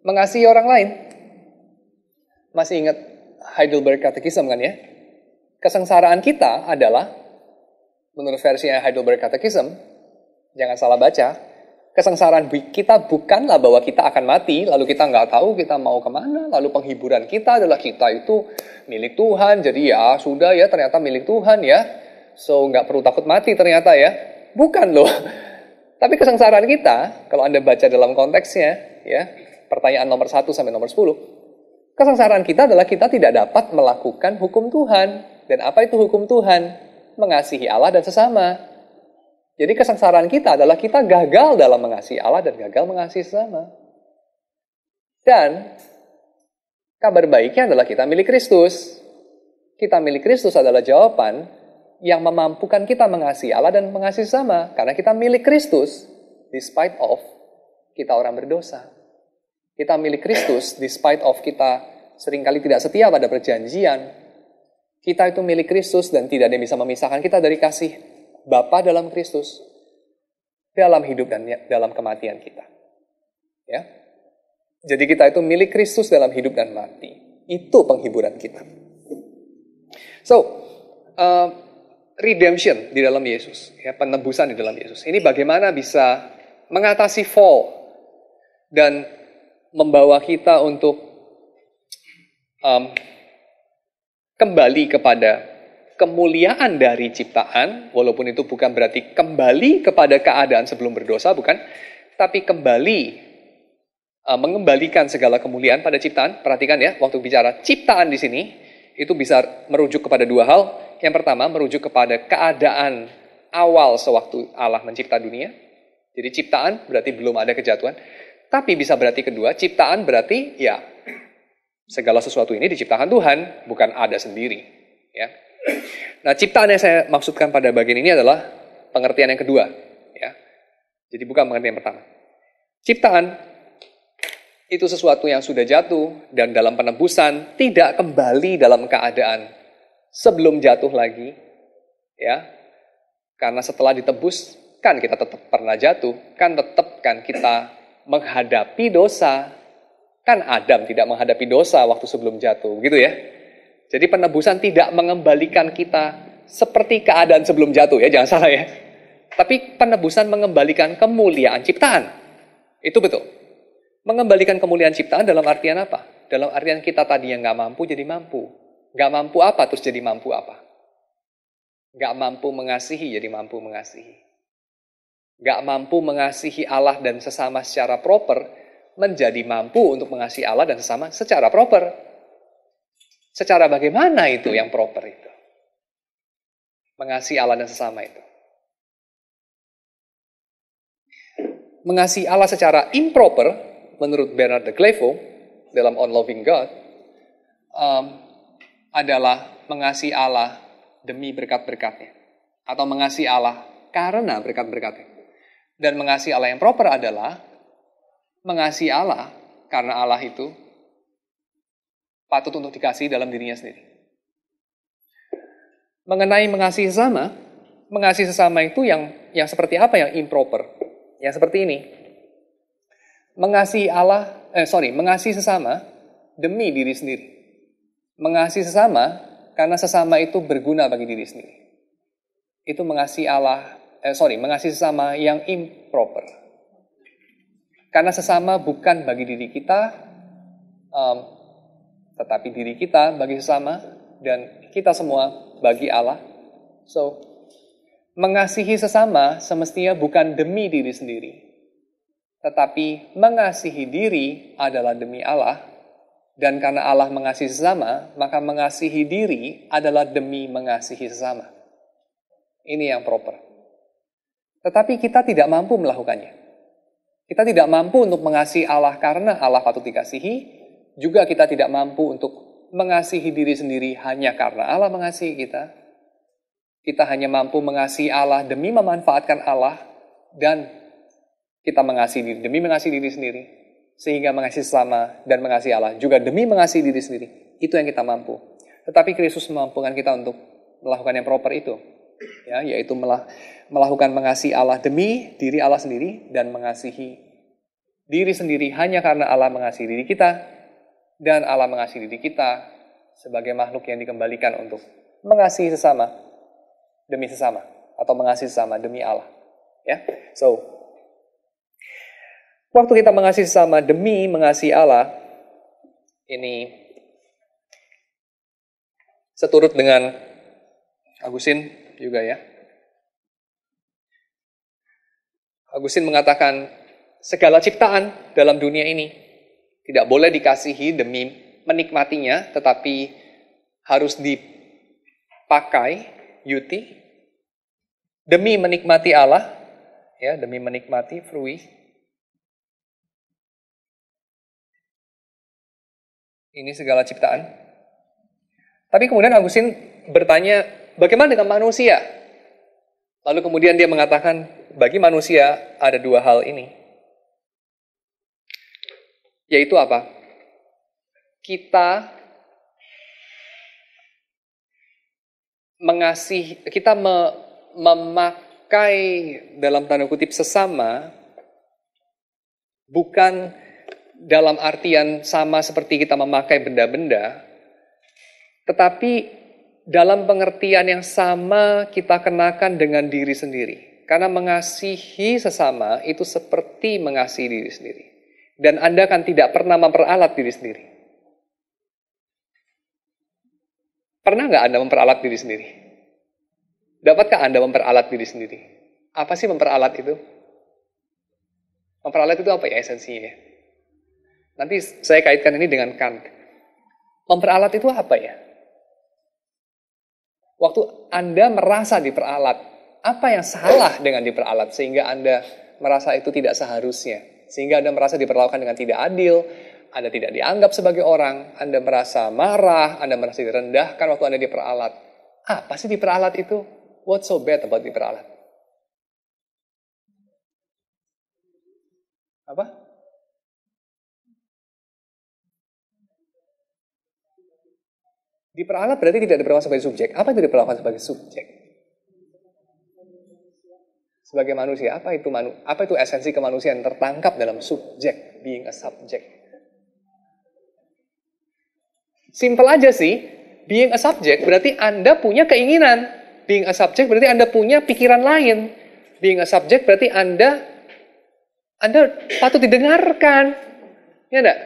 Speaker 1: mengasihi orang lain. Masih ingat Heidelberg Catechism kan ya? Kesengsaraan kita adalah, menurut versi Heidelberg Catechism, jangan salah baca, kesengsaraan kita bukanlah bahwa kita akan mati, lalu kita nggak tahu kita mau kemana, lalu penghiburan kita adalah kita itu milik Tuhan, jadi ya sudah ya ternyata milik Tuhan ya, so nggak perlu takut mati ternyata ya. Bukan loh. Tapi kesengsaraan kita, kalau Anda baca dalam konteksnya, ya, pertanyaan nomor 1 sampai nomor 10, kesengsaraan kita adalah kita tidak dapat melakukan hukum Tuhan. Dan apa itu hukum Tuhan? Mengasihi Allah dan sesama. Jadi kesengsaraan kita adalah kita gagal dalam mengasihi Allah dan gagal mengasihi sesama. Dan kabar baiknya adalah kita milik Kristus. Kita milik Kristus adalah jawaban yang memampukan kita mengasihi Allah dan mengasihi sesama. Karena kita milik Kristus, despite of kita orang berdosa. Kita milik Kristus, despite of kita seringkali tidak setia pada perjanjian. Kita itu milik Kristus dan tidak ada yang bisa memisahkan kita dari kasih Bapa dalam Kristus, dalam hidup dan dalam kematian kita. Ya. Jadi kita itu milik Kristus dalam hidup dan mati. Itu penghiburan kita. So, redemption di dalam Yesus, ya, penebusan di dalam Yesus. Ini bagaimana bisa mengatasi fall dan membawa kita untuk kembali kepada kemuliaan dari ciptaan, walaupun itu bukan berarti kembali kepada keadaan sebelum berdosa, bukan, tapi kembali mengembalikan segala kemuliaan pada ciptaan. Perhatikan ya, waktu bicara ciptaan di sini, itu bisa merujuk kepada dua hal. Yang pertama, merujuk kepada keadaan awal sewaktu Allah mencipta dunia. Jadi ciptaan berarti belum ada kejatuhan. Tapi bisa berarti kedua, ciptaan berarti ya segala sesuatu ini diciptakan Tuhan, bukan ada sendiri. Ya. Nah, ciptaan yang saya maksudkan pada bagian ini adalah pengertian yang kedua. Ya. Jadi bukan pengertian yang pertama. Ciptaan itu sesuatu yang sudah jatuh dan dalam penebusan tidak kembali dalam keadaan sebelum jatuh lagi. Ya. Karena setelah ditebus, kan kita tetap pernah jatuh, kan tetap kan kita menghadapi dosa. Kan Adam tidak menghadapi dosa waktu sebelum jatuh, gitu ya. Jadi penebusan tidak mengembalikan kita seperti keadaan sebelum jatuh ya, jangan salah ya. Tapi penebusan mengembalikan kemuliaan ciptaan. Itu betul. Mengembalikan kemuliaan ciptaan dalam artian apa? Dalam artian kita tadi yang nggak mampu jadi mampu. Nggak mampu apa terus jadi mampu apa? Nggak mampu mengasihi jadi mampu mengasihi. Nggak mampu mengasihi Allah dan sesama secara proper, menjadi mampu untuk mengasihi Allah dan sesama secara proper. Secara bagaimana itu yang proper itu? Mengasihi Allah dan sesama itu. Mengasihi Allah secara improper, menurut Bernard de Clairvaux, dalam On Loving God, adalah mengasihi Allah demi berkat-berkatnya. Atau mengasihi Allah karena berkat-berkatnya. Dan mengasihi Allah yang proper adalah mengasihi Allah karena Allah itu patut untuk dikasihi dalam dirinya sendiri. Mengenai mengasihi sesama itu yang seperti apa yang improper? Yang seperti ini. Mengasihi sesama demi diri sendiri. Mengasihi sesama karena sesama itu berguna bagi diri sendiri. Itu mengasihi mengasihi sesama yang improper. Karena sesama bukan bagi diri kita, tetapi diri kita bagi sesama, dan kita semua bagi Allah. So, mengasihi sesama semestinya bukan demi diri sendiri, tetapi mengasihi diri adalah demi Allah, dan karena Allah mengasihi sesama, maka mengasihi diri adalah demi mengasihi sesama. Ini yang proper. Tetapi kita tidak mampu melakukannya. Kita tidak mampu untuk mengasihi Allah karena Allah patut dikasihi. Juga kita tidak mampu untuk mengasihi diri sendiri hanya karena Allah mengasihi kita. Kita hanya mampu mengasihi Allah demi memanfaatkan Allah. Dan kita mengasihi demi mengasihi diri sendiri. Sehingga mengasihi sesama dan mengasihi Allah juga demi mengasihi diri sendiri. Itu yang kita mampu. Tetapi Kristus memampukan kita untuk melakukan yang proper itu. Ya, yaitu melakukan mengasihi Allah demi diri Allah sendiri dan mengasihi diri sendiri hanya karena Allah mengasihi diri kita dan Allah mengasihi diri kita sebagai makhluk yang dikembalikan untuk mengasihi sesama demi sesama atau mengasihi sesama demi Allah. Ya, so waktu kita mengasihi sesama demi mengasihi Allah, ini seturut dengan Agustin juga ya. Agustin mengatakan segala ciptaan dalam dunia ini tidak boleh dikasihi demi menikmatinya, tetapi harus dipakai yuti demi menikmati Allah, ya, demi menikmati frui. Ini segala ciptaan. Tapi kemudian Agustin bertanya, bagaimana dengan manusia? Lalu kemudian dia mengatakan, bagi manusia ada dua hal ini. Yaitu apa? Kita memakai dalam tanda kutip sesama bukan dalam artian sama seperti kita memakai benda-benda, tetapi dalam pengertian yang sama kita kenakan dengan diri sendiri. Karena mengasihi sesama itu seperti mengasihi diri sendiri. Dan Anda kan tidak pernah memperalat diri sendiri. Pernah nggak Anda memperalat diri sendiri? Dapatkah Anda memperalat diri sendiri? Apa sih memperalat itu? Memperalat itu apa ya esensinya? Nanti saya kaitkan ini dengan Kant. Memperalat itu apa ya? Waktu Anda merasa diperalat, apa yang salah dengan diperalat sehingga Anda merasa itu tidak seharusnya? Sehingga Anda merasa diperlakukan dengan tidak adil, Anda tidak dianggap sebagai orang, Anda merasa marah, Anda merasa direndahkan waktu Anda diperalat. Apa sih diperalat itu? What's so bad about diperalat? Apa? Diperalat berarti tidak diperlakukan sebagai subjek. Apa itu diperlakukan sebagai subjek? Sebagai manusia, apa itu esensi kemanusiaan tertangkap dalam subjek, being a subject? Simple aja sih, being a subject berarti Anda punya keinginan. Being a subject berarti Anda punya pikiran lain. Being a subject berarti Anda patut didengarkan. Ya enggak?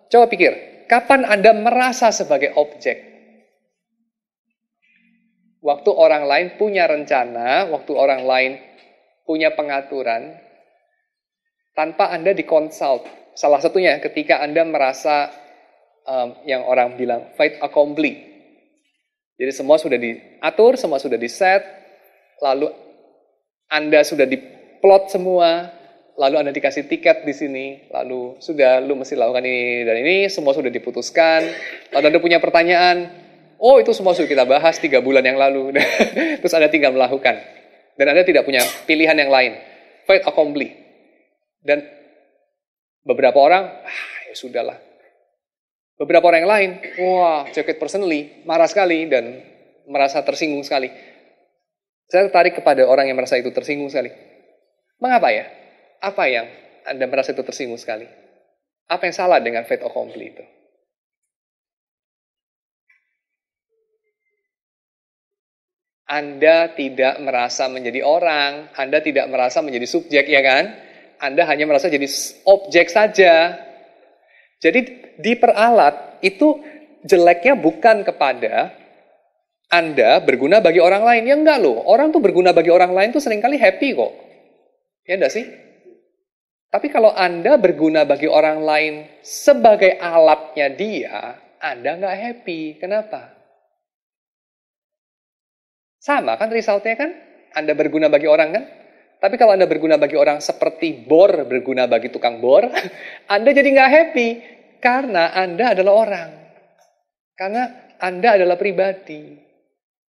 Speaker 1: Coba pikir, kapan Anda merasa sebagai objek? Waktu orang lain punya rencana, waktu orang lain punya pengaturan, tanpa Anda dikonsult. Salah satunya ketika Anda merasa yang orang bilang fait accompli. Jadi semua sudah diatur, semua sudah diset, lalu Anda sudah diplot semua, lalu Anda dikasih tiket di sini, lalu sudah lu mesti lakukan ini dan ini, semua sudah diputuskan, lalu Anda punya pertanyaan, oh itu semua sudah kita bahas 3 bulan yang lalu, terus Anda tinggal melakukan, dan Anda tidak punya pilihan yang lain, fait accompli, dan beberapa orang, ya sudahlah. Beberapa orang yang lain, wah, take it personally, marah sekali dan merasa tersinggung sekali. Saya tertarik kepada orang yang merasa itu tersinggung sekali. Mengapa ya? Apa yang Anda merasa itu tersinggung sekali? Apa yang salah dengan fait accompli itu? Anda tidak merasa menjadi orang, Anda tidak merasa menjadi subjek, ya kan? Anda hanya merasa jadi objek saja. Jadi diperalat itu jeleknya bukan kepada Anda berguna bagi orang lain. Ya enggak loh, orang tuh berguna bagi orang lain tuh seringkali happy kok. Ya enggak sih? Tapi kalau Anda berguna bagi orang lain sebagai alatnya dia, Anda enggak happy. Kenapa? Sama kan resultnya kan? Anda berguna bagi orang kan? Tapi kalau Anda berguna bagi orang seperti bor berguna bagi tukang bor, Anda jadi nggak happy. Karena Anda adalah orang. Karena Anda adalah pribadi.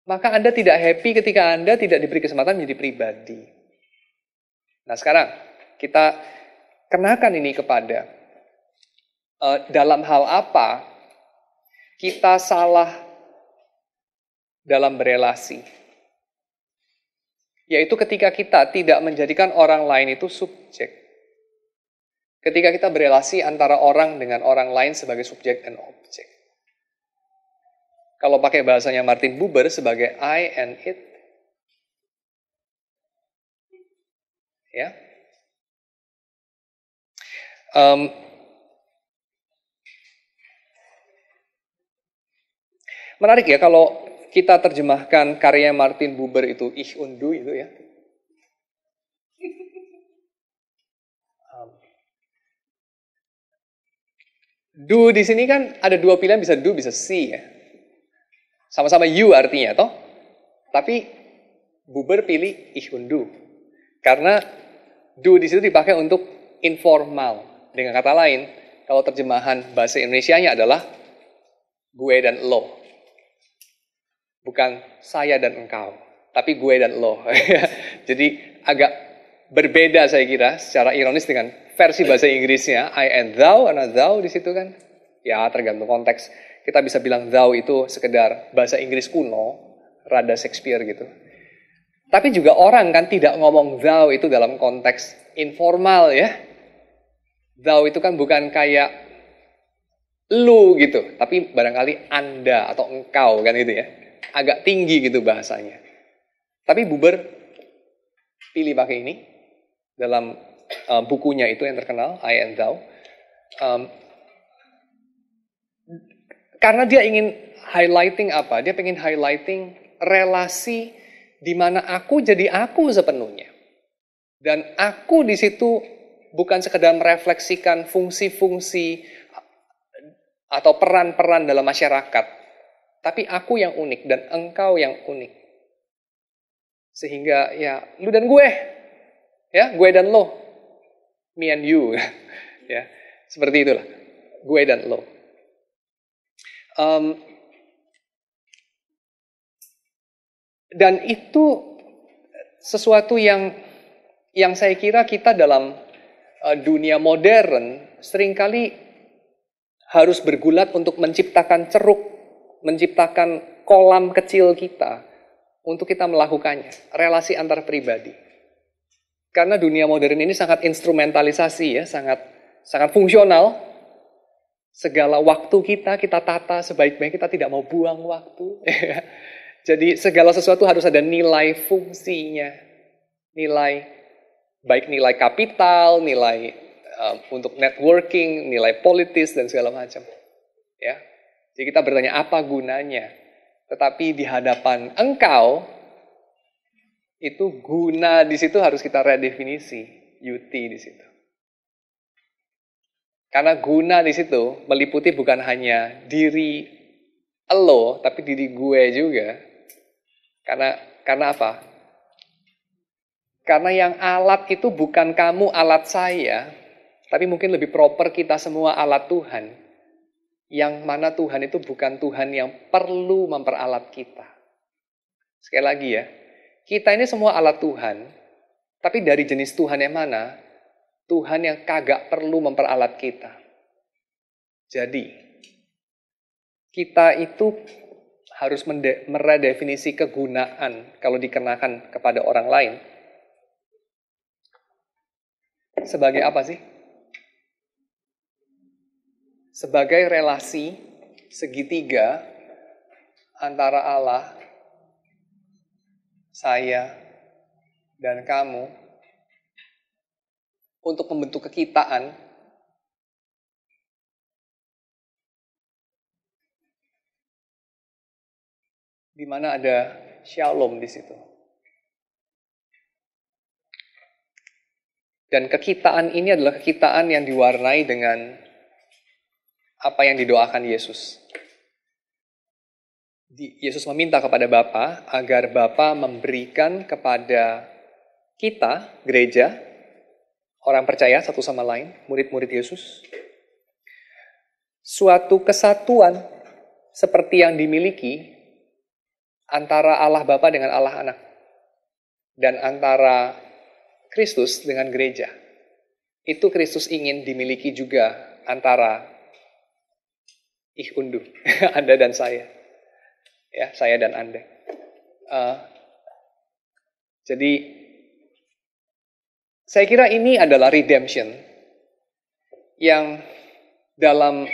Speaker 1: Maka Anda tidak happy ketika Anda tidak diberi kesempatan menjadi pribadi. Nah sekarang, kita kenakan ini kepada dalam hal apa kita salah dalam berelasi. Yaitu ketika kita tidak menjadikan orang lain itu subjek. Ketika kita berelasi antara orang dengan orang lain sebagai subjek dan objek. Kalau pakai bahasanya Martin Buber sebagai I and it. Ya. Menarik ya kalau kita terjemahkan karya Martin Buber itu Ich und Du itu ya. Do di sini kan ada 2 pilihan, bisa do bisa see ya. Sama-sama you artinya toh. Tapi Buber pilih Ich und Du. Karena do di situ dipakai untuk informal. Dengan kata lain, kalau terjemahan bahasa Indonesianya adalah gue dan lo. Bukan saya dan engkau, tapi gue dan lo. Jadi agak berbeda saya kira secara ironis dengan versi bahasa Inggrisnya I and thou, karena thou di situ kan. Ya tergantung konteks. Kita bisa bilang thou itu sekedar bahasa Inggris kuno, rada Shakespeare gitu. Tapi juga orang kan tidak ngomong thou itu dalam konteks informal ya. Thou itu kan bukan kayak lu gitu, tapi barangkali Anda atau engkau kan gitu ya. Agak tinggi gitu bahasanya. Tapi Buber pilih pakai ini dalam bukunya itu yang terkenal, I and Thou. Karena dia ingin highlighting apa? Dia pengen highlighting relasi di mana aku jadi aku sepenuhnya. Dan aku di situ bukan sekedar merefleksikan fungsi-fungsi atau peran-peran dalam masyarakat. Tapi aku yang unik dan engkau yang unik. Sehingga ya lu dan gue. Ya, gue dan lo. Me and you. Ya, seperti itulah. Gue dan lo. Dan itu sesuatu yang saya kira kita dalam dunia modern seringkali harus bergulat untuk menciptakan ceruk, menciptakan kolam kecil kita untuk kita melakukannya, relasi antar pribadi. Karena dunia modern ini sangat instrumentalisasi ya, sangat fungsional. Segala waktu kita tata sebaik-baik, kita tidak mau buang waktu. Jadi segala sesuatu harus ada nilai fungsinya. Baik nilai kapital, nilai untuk networking, nilai politis, dan segala macam. Ya. Jadi kita bertanya, apa gunanya? Tetapi di hadapan engkau, itu guna di situ harus kita redefinisi. Yuti di situ. Karena guna di situ meliputi bukan hanya diri elo, tapi diri gue juga. Karena apa? Karena yang alat itu bukan kamu alat saya, tapi mungkin lebih proper kita semua alat Tuhan. Yang mana Tuhan itu bukan Tuhan yang perlu memperalat kita. Sekali lagi ya, kita ini semua alat Tuhan, tapi dari jenis Tuhan yang mana? Tuhan yang kagak perlu memperalat kita. Jadi, kita itu harus meredefinisi kegunaan kalau dikenakan kepada orang lain. Sebagai apa sih? Sebagai relasi segitiga antara Allah, saya, dan kamu untuk membentuk kekitaan di mana ada shalom di situ. Dan kekitaan ini adalah kekitaan yang diwarnai dengan apa yang didoakan Yesus. Yesus meminta kepada Bapa agar Bapa memberikan kepada kita, gereja, orang percaya satu sama lain, murid-murid Yesus, suatu kesatuan seperti yang dimiliki antara Allah Bapa dengan Allah Anak, dan antara Kristus dengan gereja. Itu Kristus ingin dimiliki juga antara ich und du, Anda dan saya. Ya, saya dan Anda. Jadi saya kira ini adalah redemption yang dalam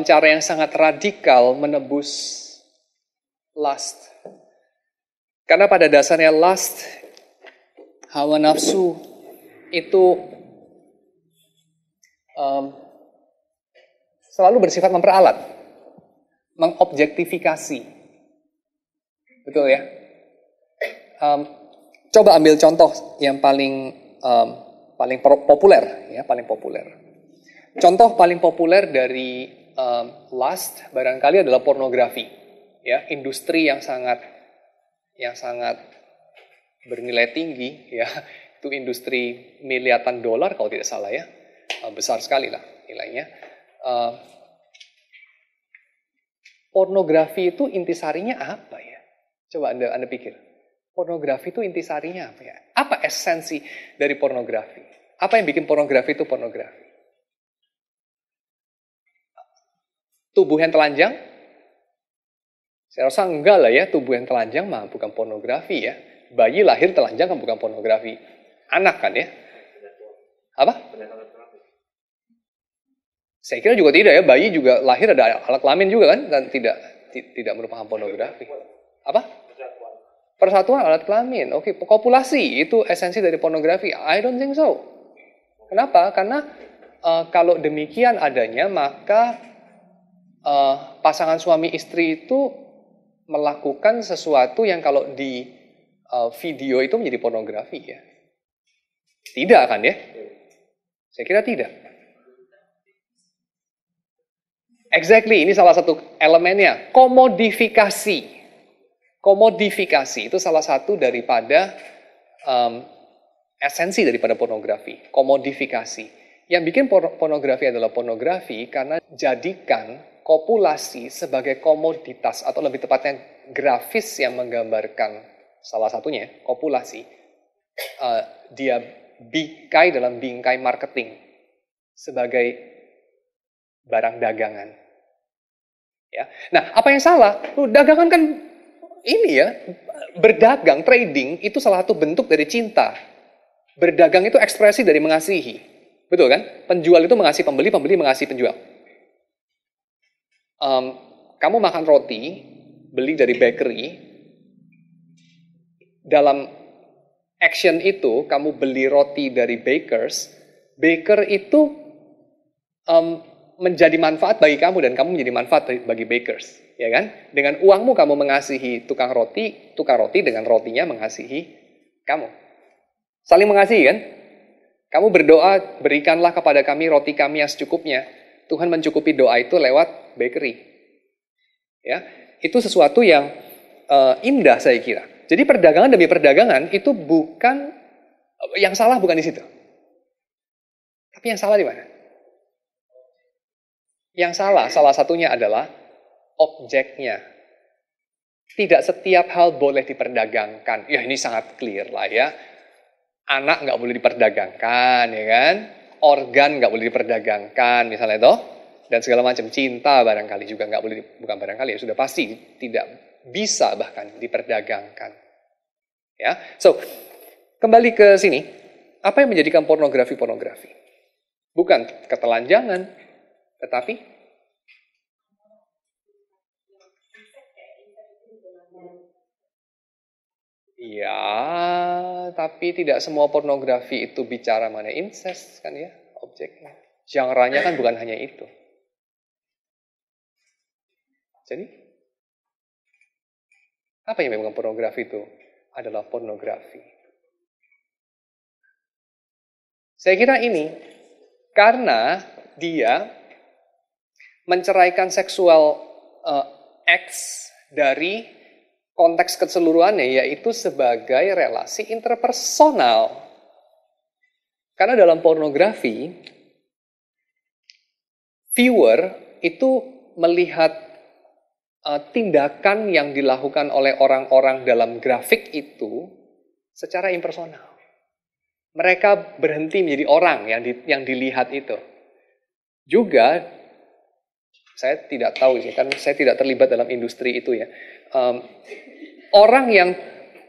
Speaker 1: cara yang sangat radikal menebus lust. Karena pada dasarnya lust, hawa nafsu itu selalu bersifat memperalat, mengobjektifikasi. Betul ya? Coba ambil contoh yang paling populer, ya, paling populer. Contoh paling populer dari lust barangkali adalah pornografi, ya, industri yang sangat bernilai tinggi, ya, itu industri miliaran dolar kalau tidak salah ya, besar sekali lah nilainya. Pornografi itu intisarinya apa ya? Coba Anda pikir. Pornografi itu intisarinya apa ya? Apa esensi dari pornografi? Apa yang bikin pornografi itu pornografi? Tubuh yang telanjang? Saya rasa enggak lah ya, tubuh yang telanjang mah bukan pornografi ya. Bayi lahir telanjang kan bukan pornografi. Anak kan ya? Apa? Saya kira juga tidak ya, bayi juga lahir ada alat kelamin juga kan, dan tidak merupakan pornografi. Apa? Persatuan alat kelamin. Oke, kopulasi itu esensi dari pornografi. I don't think so. Kenapa? Karena kalau demikian adanya, maka pasangan suami istri itu melakukan sesuatu yang kalau di video itu menjadi pornografi ya. Tidak kan ya? Saya kira tidak. Exactly, ini salah satu elemennya. Komodifikasi. Komodifikasi itu salah satu daripada esensi daripada pornografi. Komodifikasi. Yang bikin pornografi adalah pornografi karena jadikan kopulasi sebagai komoditas atau lebih tepatnya grafis yang menggambarkan salah satunya kopulasi. Dia bingkai dalam bingkai marketing sebagai barang dagangan. Ya. Nah, apa yang salah? Dagangan kan ini ya, berdagang, trading itu salah satu bentuk dari cinta. Berdagang itu ekspresi dari mengasihi. Betul kan? Penjual itu mengasihi pembeli, pembeli mengasihi penjual. Kamu makan roti, beli dari bakery, dalam action itu kamu beli roti dari baker itu menjadi manfaat bagi kamu dan kamu menjadi manfaat bagi bakers, ya kan? Dengan uangmu kamu mengasihi tukang roti dengan rotinya mengasihi kamu. Saling mengasihi kan? Kamu berdoa, berikanlah kepada kami roti kami yang secukupnya. Tuhan mencukupi doa itu lewat bakery. Ya, itu sesuatu yang indah saya kira. Jadi perdagangan demi perdagangan itu bukan yang salah bukan di situ. Tapi yang salah di mana? Yang salah satunya adalah objeknya. Tidak setiap hal boleh diperdagangkan. Ya ini sangat clear lah ya. Anak nggak boleh diperdagangkan, ya kan? Organ nggak boleh diperdagangkan, misalnya toh. Dan segala macam cinta barangkali juga nggak boleh, bukan barangkali ya, sudah pasti tidak bisa bahkan diperdagangkan. Ya, so kembali ke sini. Apa yang menjadikan pornografi? Bukan ketelanjangan, tetapi ya, tapi tidak semua pornografi itu bicara mengenai incest kan ya, objeknya. Genre-nya kan bukan hanya itu. Jadi, apa yang memang pornografi itu? Adalah pornografi. Saya kira ini, karena dia menceraikan seksual acts dari konteks keseluruhannya, yaitu sebagai relasi interpersonal. Karena dalam pornografi, viewer itu melihat tindakan yang dilakukan oleh orang-orang dalam grafik itu secara impersonal. Mereka berhenti menjadi orang yang dilihat itu. Juga, saya tidak tahu sih, kan saya tidak terlibat dalam industri itu ya. Orang yang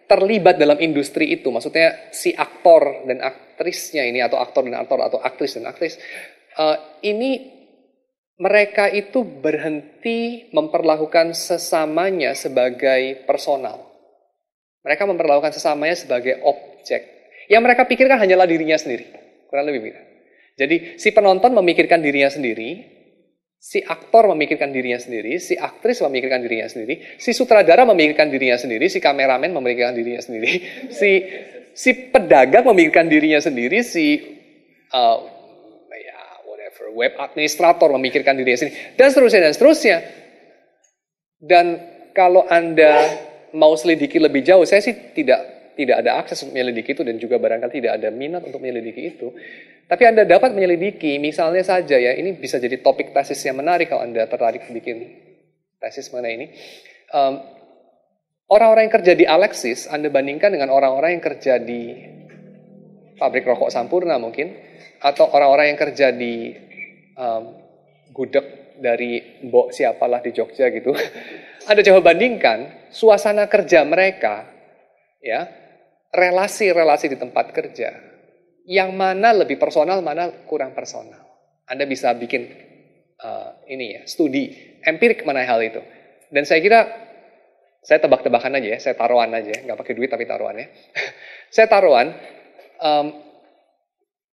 Speaker 1: terlibat dalam industri itu, maksudnya si aktor dan aktrisnya ini, atau aktor dan aktor, atau aktris dan aktris, ini mereka itu berhenti memperlakukan sesamanya sebagai personal. Mereka memperlakukan sesamanya sebagai objek. Yang mereka pikirkan hanyalah dirinya sendiri. Kurang lebih begitu. Jadi si penonton memikirkan dirinya sendiri, si aktor memikirkan dirinya sendiri, si aktris memikirkan dirinya sendiri, si sutradara memikirkan dirinya sendiri, si kameramen memikirkan dirinya sendiri, si pedagang memikirkan dirinya sendiri, si web administrator memikirkan dirinya sendiri, dan seterusnya. Dan kalau Anda mau selidiki lebih jauh, saya sih tidak ada akses untuk menyelidiki itu, dan juga barangkali tidak ada minat untuk menyelidiki itu. Tapi Anda dapat menyelidiki, misalnya saja ya, ini bisa jadi topik tesis yang menarik kalau Anda tertarik bikin tesis mengenai ini. Orang-orang yang kerja di Alexis, Anda bandingkan dengan orang-orang yang kerja di pabrik rokok Sampurna mungkin, atau orang-orang yang kerja di gudeg dari mbok siapalah di Jogja gitu. Anda coba bandingkan suasana kerja mereka, ya, relasi-relasi di tempat kerja, yang mana lebih personal, mana kurang personal. Anda bisa bikin studi empirik mengenai hal itu. Dan saya kira, saya tebak-tebakan aja ya, saya taruhan aja, nggak pakai duit tapi taruhan ya. Saya taruhan,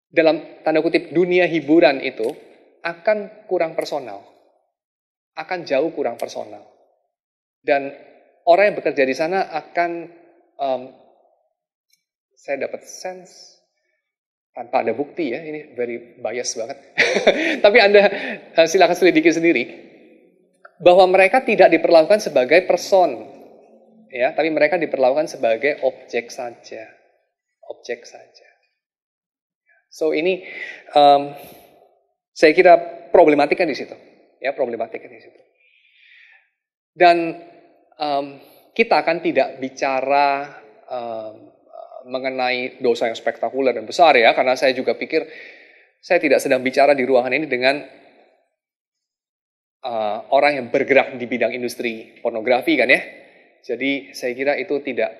Speaker 1: dalam tanda kutip dunia hiburan itu akan kurang personal, akan jauh kurang personal. Dan orang yang bekerja di sana akan, saya dapat sense, tanpa ada bukti ya, ini very bias banget. Tapi Anda silakan selidiki sendiri, bahwa mereka tidak diperlakukan sebagai person, ya, tapi mereka diperlakukan sebagai objek saja, objek saja. So ini, saya kira problematika di situ, ya, problematika di situ. Dan kita akan tidak bicara mengenai dosa yang spektakuler dan besar ya, karena saya juga pikir saya tidak sedang bicara di ruangan ini dengan orang yang bergerak di bidang industri pornografi kan ya. Jadi saya kira itu tidak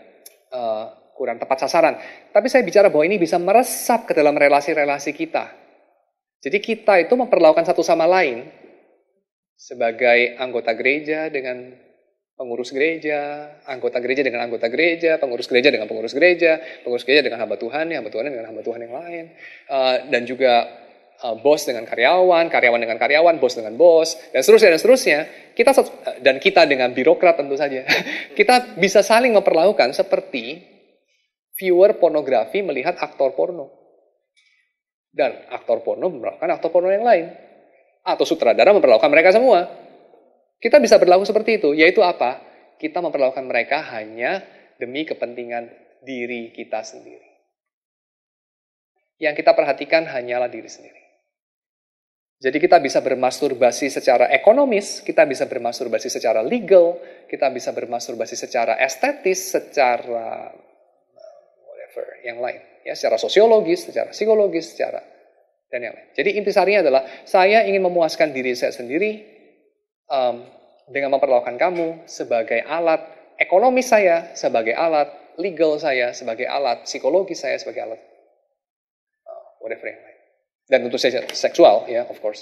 Speaker 1: kurang tepat sasaran. Tapi saya bicara bahwa ini bisa meresap ke dalam relasi-relasi kita. Jadi kita itu memperlakukan satu sama lain sebagai anggota gereja dengan pengurus gereja, anggota gereja dengan anggota gereja, pengurus gereja dengan pengurus gereja dengan hamba Tuhan dengan hamba Tuhan yang lain, dan juga bos dengan karyawan, karyawan dengan karyawan, bos dengan bos, dan seterusnya. Kita dengan birokrat tentu saja. Kita bisa saling memperlakukan seperti viewer pornografi melihat aktor porno. Dan aktor porno memperlakukan aktor porno yang lain. Atau sutradara memperlakukan mereka semua. Kita bisa berlaku seperti itu, yaitu apa? Kita memperlakukan mereka hanya demi kepentingan diri kita sendiri. Yang kita perhatikan hanyalah diri sendiri. Jadi kita bisa bermasturbasi secara ekonomis, kita bisa bermasturbasi secara legal, kita bisa bermasturbasi secara estetis, secara whatever, yang lain. Ya, secara sosiologis, secara psikologis, secara dan yang lain. Jadi intisarinya adalah, saya ingin memuaskan diri saya sendiri, dengan memperlakukan kamu sebagai alat ekonomi saya, sebagai alat legal saya, sebagai alat psikologi saya, sebagai alat whatever yang lain. Dan tentu saja seksual, ya, of course.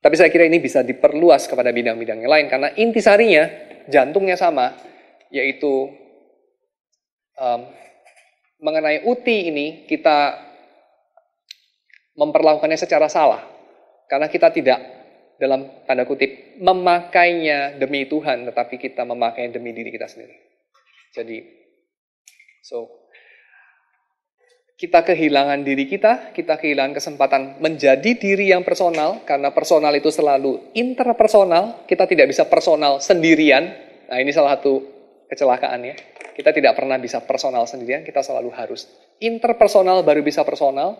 Speaker 1: Tapi saya kira ini bisa diperluas kepada bidang-bidang yang lain, karena intisarinya, jantungnya sama, yaitu mengenai uti ini, kita memperlakukannya secara salah. Karena kita tidak, dalam tanda kutip, memakainya demi Tuhan, tetapi kita memakainya demi diri kita sendiri. Jadi, kita kehilangan diri kita kehilangan kesempatan menjadi diri yang personal, karena personal itu selalu interpersonal, kita tidak bisa personal sendirian. Nah, ini salah satu kecelakaannya. Kita tidak pernah bisa personal sendirian, kita selalu harus interpersonal baru bisa personal.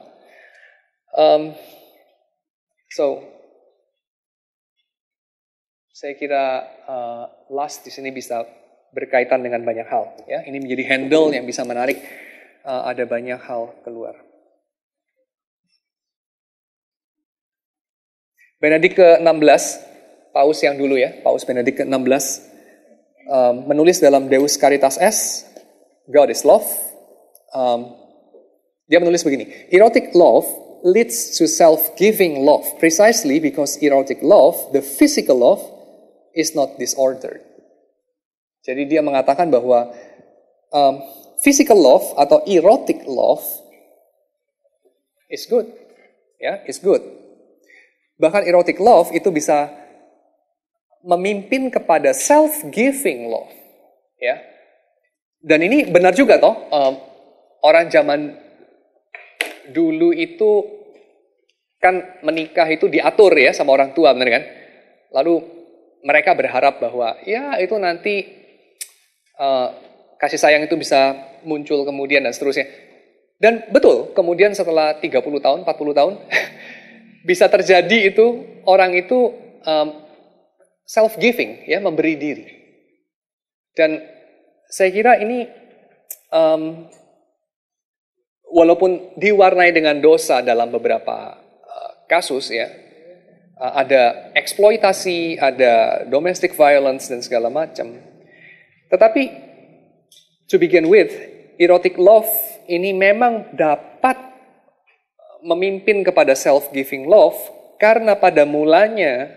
Speaker 1: Saya kira lust di sini bisa berkaitan dengan banyak hal. Ya, ini menjadi handle yang bisa menarik ada banyak hal keluar. Benedikt ke-16, Paus yang dulu ya, Paus Benedikt ke-16 menulis dalam Deus Caritas Est, God is Love. Dia menulis begini, erotic love leads to self-giving love, precisely because erotic love, the physical love, is not disordered. Jadi dia mengatakan bahwa physical love atau erotic love is good, ya, is good. Bahkan erotic love itu bisa memimpin kepada self-giving love, ya. Dan ini benar juga toh, orang zaman dulu itu kan menikah itu diatur ya sama orang tua, benar kan? Lalu mereka berharap bahwa ya itu nanti kasih sayang itu bisa muncul kemudian dan seterusnya. Dan betul, kemudian setelah 30 tahun, 40 tahun, bisa terjadi itu, orang itu self-giving, ya, memberi diri. Dan saya kira ini, walaupun diwarnai dengan dosa dalam beberapa kasus, ya, ada eksploitasi, ada domestic violence dan segala macam. Tetapi to begin with, erotic love ini memang dapat memimpin kepada self-giving love karena pada mulanya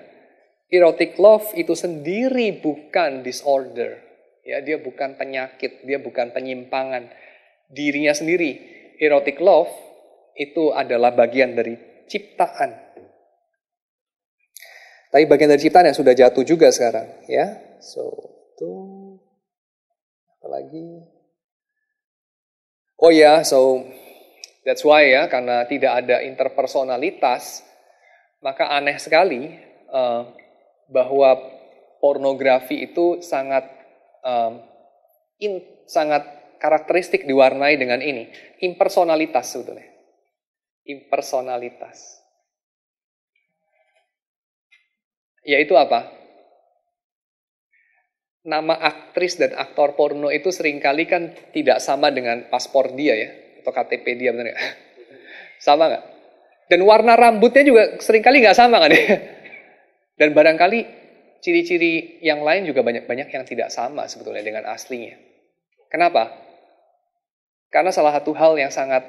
Speaker 1: erotic love itu sendiri bukan disorder. Ya, dia bukan penyakit, dia bukan penyimpangan. Dirinya sendiri, erotic love itu adalah bagian dari ciptaan. Tapi bagian dari ciptaan yang sudah jatuh juga sekarang, ya. So, itu apa lagi? Oh ya, so that's why ya, karena tidak ada interpersonalitas, maka aneh sekali bahwa pornografi itu sangat sangat karakteristik diwarnai dengan ini, impersonalitas sebetulnya. Impersonalitas. Yaitu apa? Nama aktris dan aktor porno itu seringkali kan tidak sama dengan paspor dia ya, atau KTP dia, benar nggak? Sama nggak? Dan warna rambutnya juga seringkali nggak sama kan ya? Dan barangkali ciri-ciri yang lain juga banyak-banyak yang tidak sama sebetulnya dengan aslinya. Kenapa? Karena salah satu hal yang sangat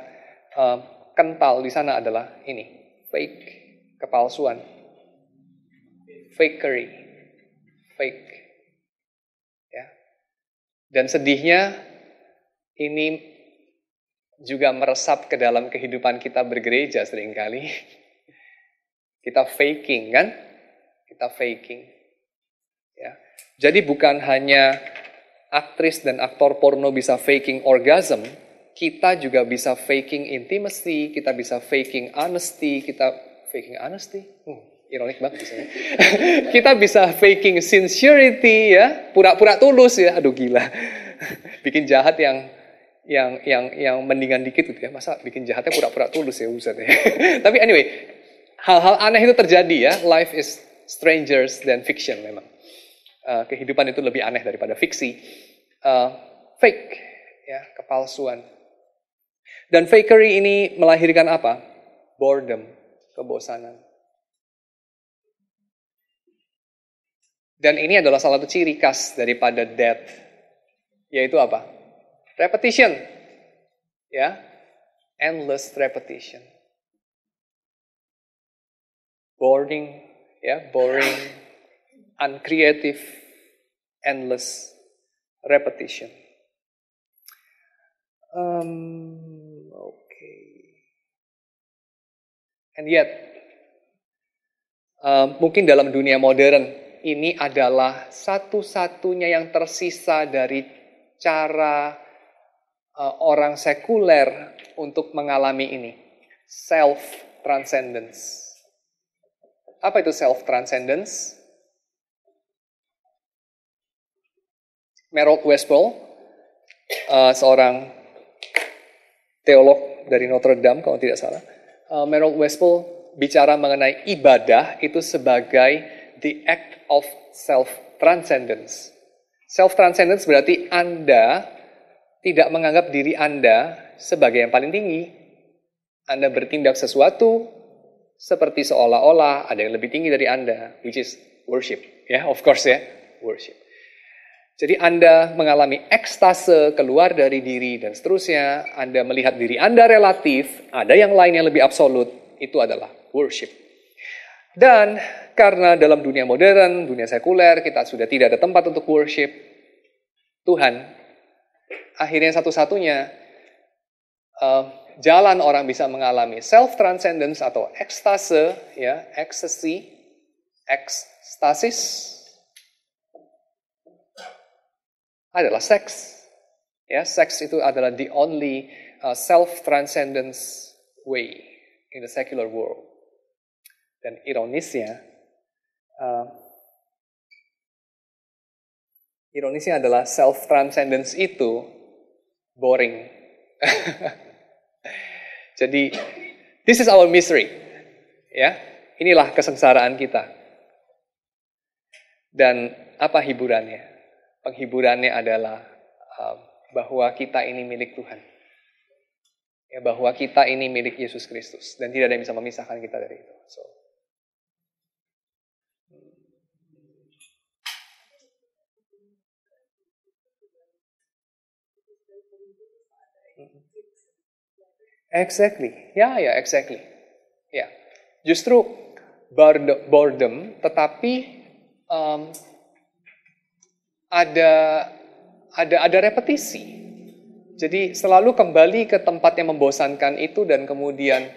Speaker 1: kental di sana adalah ini, fake, kepalsuan. Fakery, fake, ya. Dan sedihnya ini juga meresap ke dalam kehidupan kita bergereja seringkali. Kita faking kan? Kita faking, ya. Jadi bukan hanya aktris dan aktor porno bisa faking orgasm, kita juga bisa faking intimacy, kita bisa faking honesty, ironik banget misalnya. Kita bisa faking sincerity ya, pura-pura tulus ya, aduh gila. Bikin jahat yang mendingan dikit gitu ya, masa bikin jahatnya pura-pura tulus ya, Ustaz ya. Tapi anyway, hal-hal aneh itu terjadi ya, life is strangers than fiction memang. Kehidupan itu lebih aneh daripada fiksi. Fake ya, kepalsuan. Dan fakery ini melahirkan apa? Boredom, kebosanan. Dan ini adalah salah satu ciri khas daripada death. Yaitu apa? Repetition. Ya. Endless repetition. Boring, ya, boring, uncreative, endless repetition. Okay. And yet, mungkin dalam dunia modern, ini adalah satu-satunya yang tersisa dari cara orang sekuler untuk mengalami ini. Self-transcendence. Apa itu self-transcendence? Merrill Westphal, seorang teolog dari Notre Dame kalau tidak salah. Merrill Westphal bicara mengenai ibadah itu sebagai the act of self-transcendence. Self-transcendence berarti Anda tidak menganggap diri Anda sebagai yang paling tinggi. Anda bertindak sesuatu seperti seolah-olah ada yang lebih tinggi dari Anda, which is worship. Ya, of course ya, worship. Jadi Anda mengalami ekstase keluar dari diri dan seterusnya. Anda melihat diri Anda relatif, ada yang lain yang lebih absolut, itu adalah worship. Dan karena dalam dunia modern, dunia sekuler, kita sudah tidak ada tempat untuk worship Tuhan, akhirnya satu-satunya jalan orang bisa mengalami self-transcendence atau ekstase, ya, ekstasis, adalah seks. Ya, seks itu adalah the only self-transcendence way in the secular world. Dan ironisnya adalah self-transcendence itu boring. Jadi, this is our misery. Ya, inilah kesengsaraan kita. Dan apa hiburannya? Penghiburannya adalah bahwa kita ini milik Tuhan. Ya, bahwa kita ini milik Yesus Kristus. Dan tidak ada yang bisa memisahkan kita dari itu. So, Exactly. Ya, exactly. Ya. Justru boredom, tetapi ada repetisi. Jadi selalu kembali ke tempat yang membosankan itu dan kemudian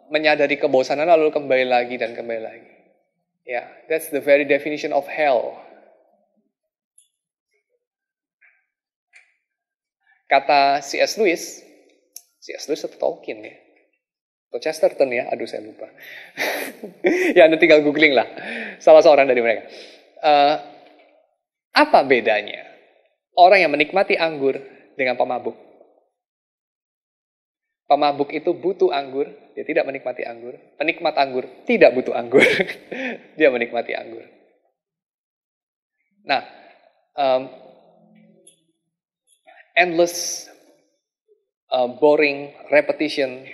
Speaker 1: menyadari kebosanan lalu kembali lagi dan kembali lagi. Ya, that's the very definition of hell. Kata C.S. Lewis atau Tolkien ya? Atau Chesterton ya? Aduh saya lupa. Ya Anda tinggal googling lah. Salah seorang dari mereka. Apa bedanya orang yang menikmati anggur dengan pemabuk? Pemabuk itu butuh anggur, dia tidak menikmati anggur. Penikmat anggur tidak butuh anggur, dia menikmati anggur. Nah, endless, boring repetition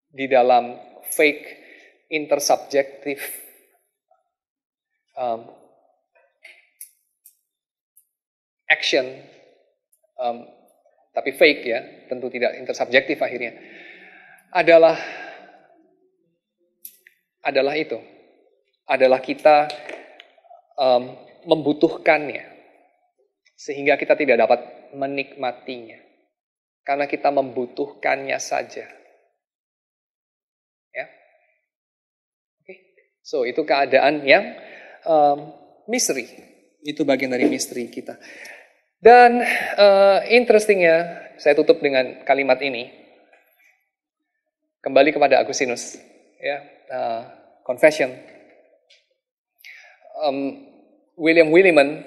Speaker 1: di dalam fake, intersubjective, action, tapi fake ya, tentu tidak intersubjektif akhirnya, adalah kita membutuhkannya, sehingga kita tidak dapat menikmatinya, karena kita membutuhkannya saja. Ya, oke. So itu keadaan yang misteri, itu bagian dari misteri kita. Dan interestingnya, saya tutup dengan kalimat ini. Kembali kepada Agustinus, ya, Confession. William Willimon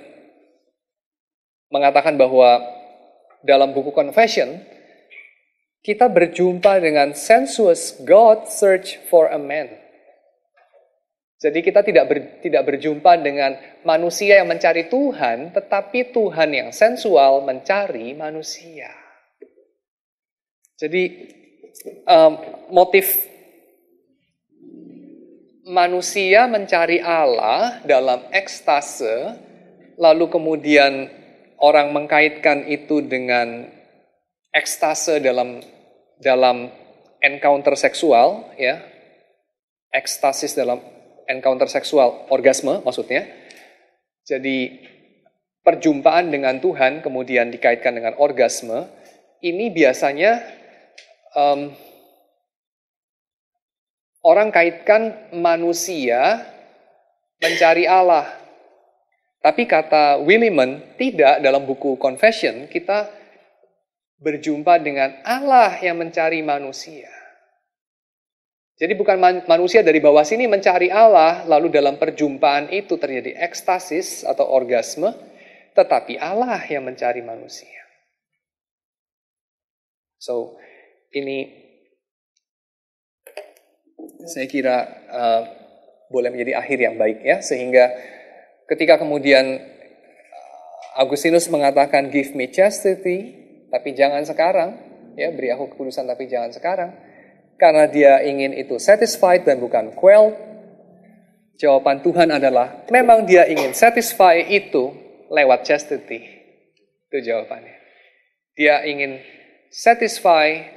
Speaker 1: mengatakan bahwa dalam buku Confession, kita berjumpa dengan sensuous God search for a man. Jadi kita tidak berjumpa dengan manusia yang mencari Tuhan, tetapi Tuhan yang sensual mencari manusia. Jadi motif manusia mencari Allah dalam ekstase, lalu kemudian orang mengkaitkan itu dengan ekstase dalam encounter seksual, ya, ekstasis dalam encounter seksual, orgasme maksudnya. Jadi perjumpaan dengan Tuhan kemudian dikaitkan dengan orgasme. Ini biasanya orang kaitkan manusia mencari Allah. Tapi kata Willimon, tidak, dalam buku Confession kita berjumpa dengan Allah yang mencari manusia. Jadi bukan manusia dari bawah sini mencari Allah, lalu dalam perjumpaan itu terjadi ekstasis atau orgasme, tetapi Allah yang mencari manusia. So, ini saya kira boleh menjadi akhir yang baik ya, sehingga ketika kemudian Agustinus mengatakan give me chastity, tapi jangan sekarang, ya, beri aku kekudusan tapi jangan sekarang. Karena dia ingin itu satisfied dan bukan quelled. Jawaban Tuhan adalah, memang dia ingin satisfy itu lewat chastity. Itu jawabannya. Dia ingin satisfy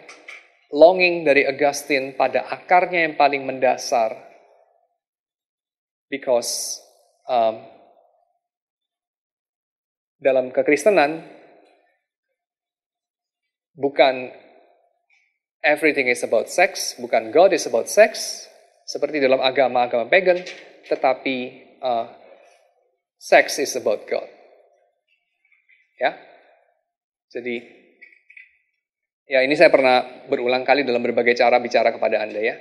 Speaker 1: longing dari Augustine pada akarnya yang paling mendasar. Because dalam kekristenan, bukan everything is about sex, bukan God is about sex, seperti dalam agama-agama pagan, tetapi sex is about God. Ya, jadi, ya ini saya pernah berulang kali dalam berbagai cara bicara kepada Anda ya.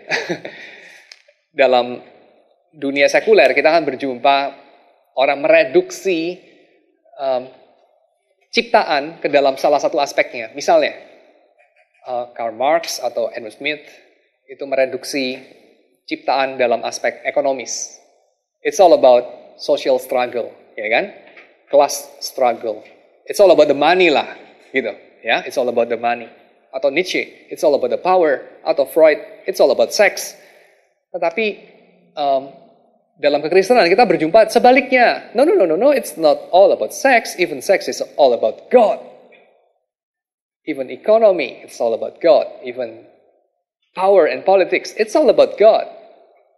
Speaker 1: Dalam dunia sekuler kita akan berjumpa orang mereduksi ciptaan ke dalam salah satu aspeknya. Misalnya, Karl Marx atau Adam Smith itu mereduksi ciptaan dalam aspek ekonomis. It's all about social struggle, ya kan? Class struggle. It's all about the money lah, gitu. Ya, it's all about the money. Atau Nietzsche, it's all about the power. Atau Freud, it's all about sex. Tetapi dalam kekristenan kita berjumpa sebaliknya. No, it's not all about sex. Even sex is all about God. Even economy, it's all about God. Even power and politics, it's all about God.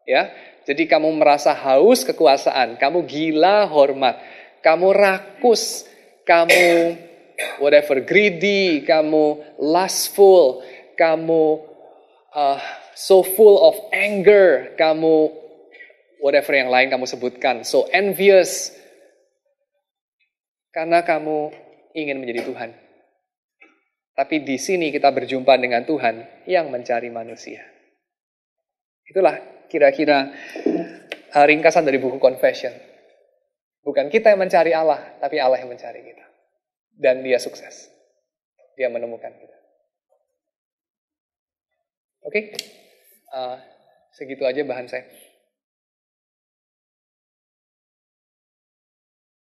Speaker 1: Ya, jadi kamu merasa haus kekuasaan, kamu gila hormat, kamu rakus, kamu whatever greedy, kamu lustful, kamu so full of anger, kamu whatever yang lain kamu sebutkan, so envious, karena kamu ingin menjadi Tuhan. Tapi di sini kita berjumpa dengan Tuhan yang mencari manusia. Itulah kira-kira ringkasan dari buku Confession. Bukan kita yang mencari Allah, tapi Allah yang mencari kita. Dan dia sukses. Dia menemukan kita. Oke? Segitu aja bahan saya.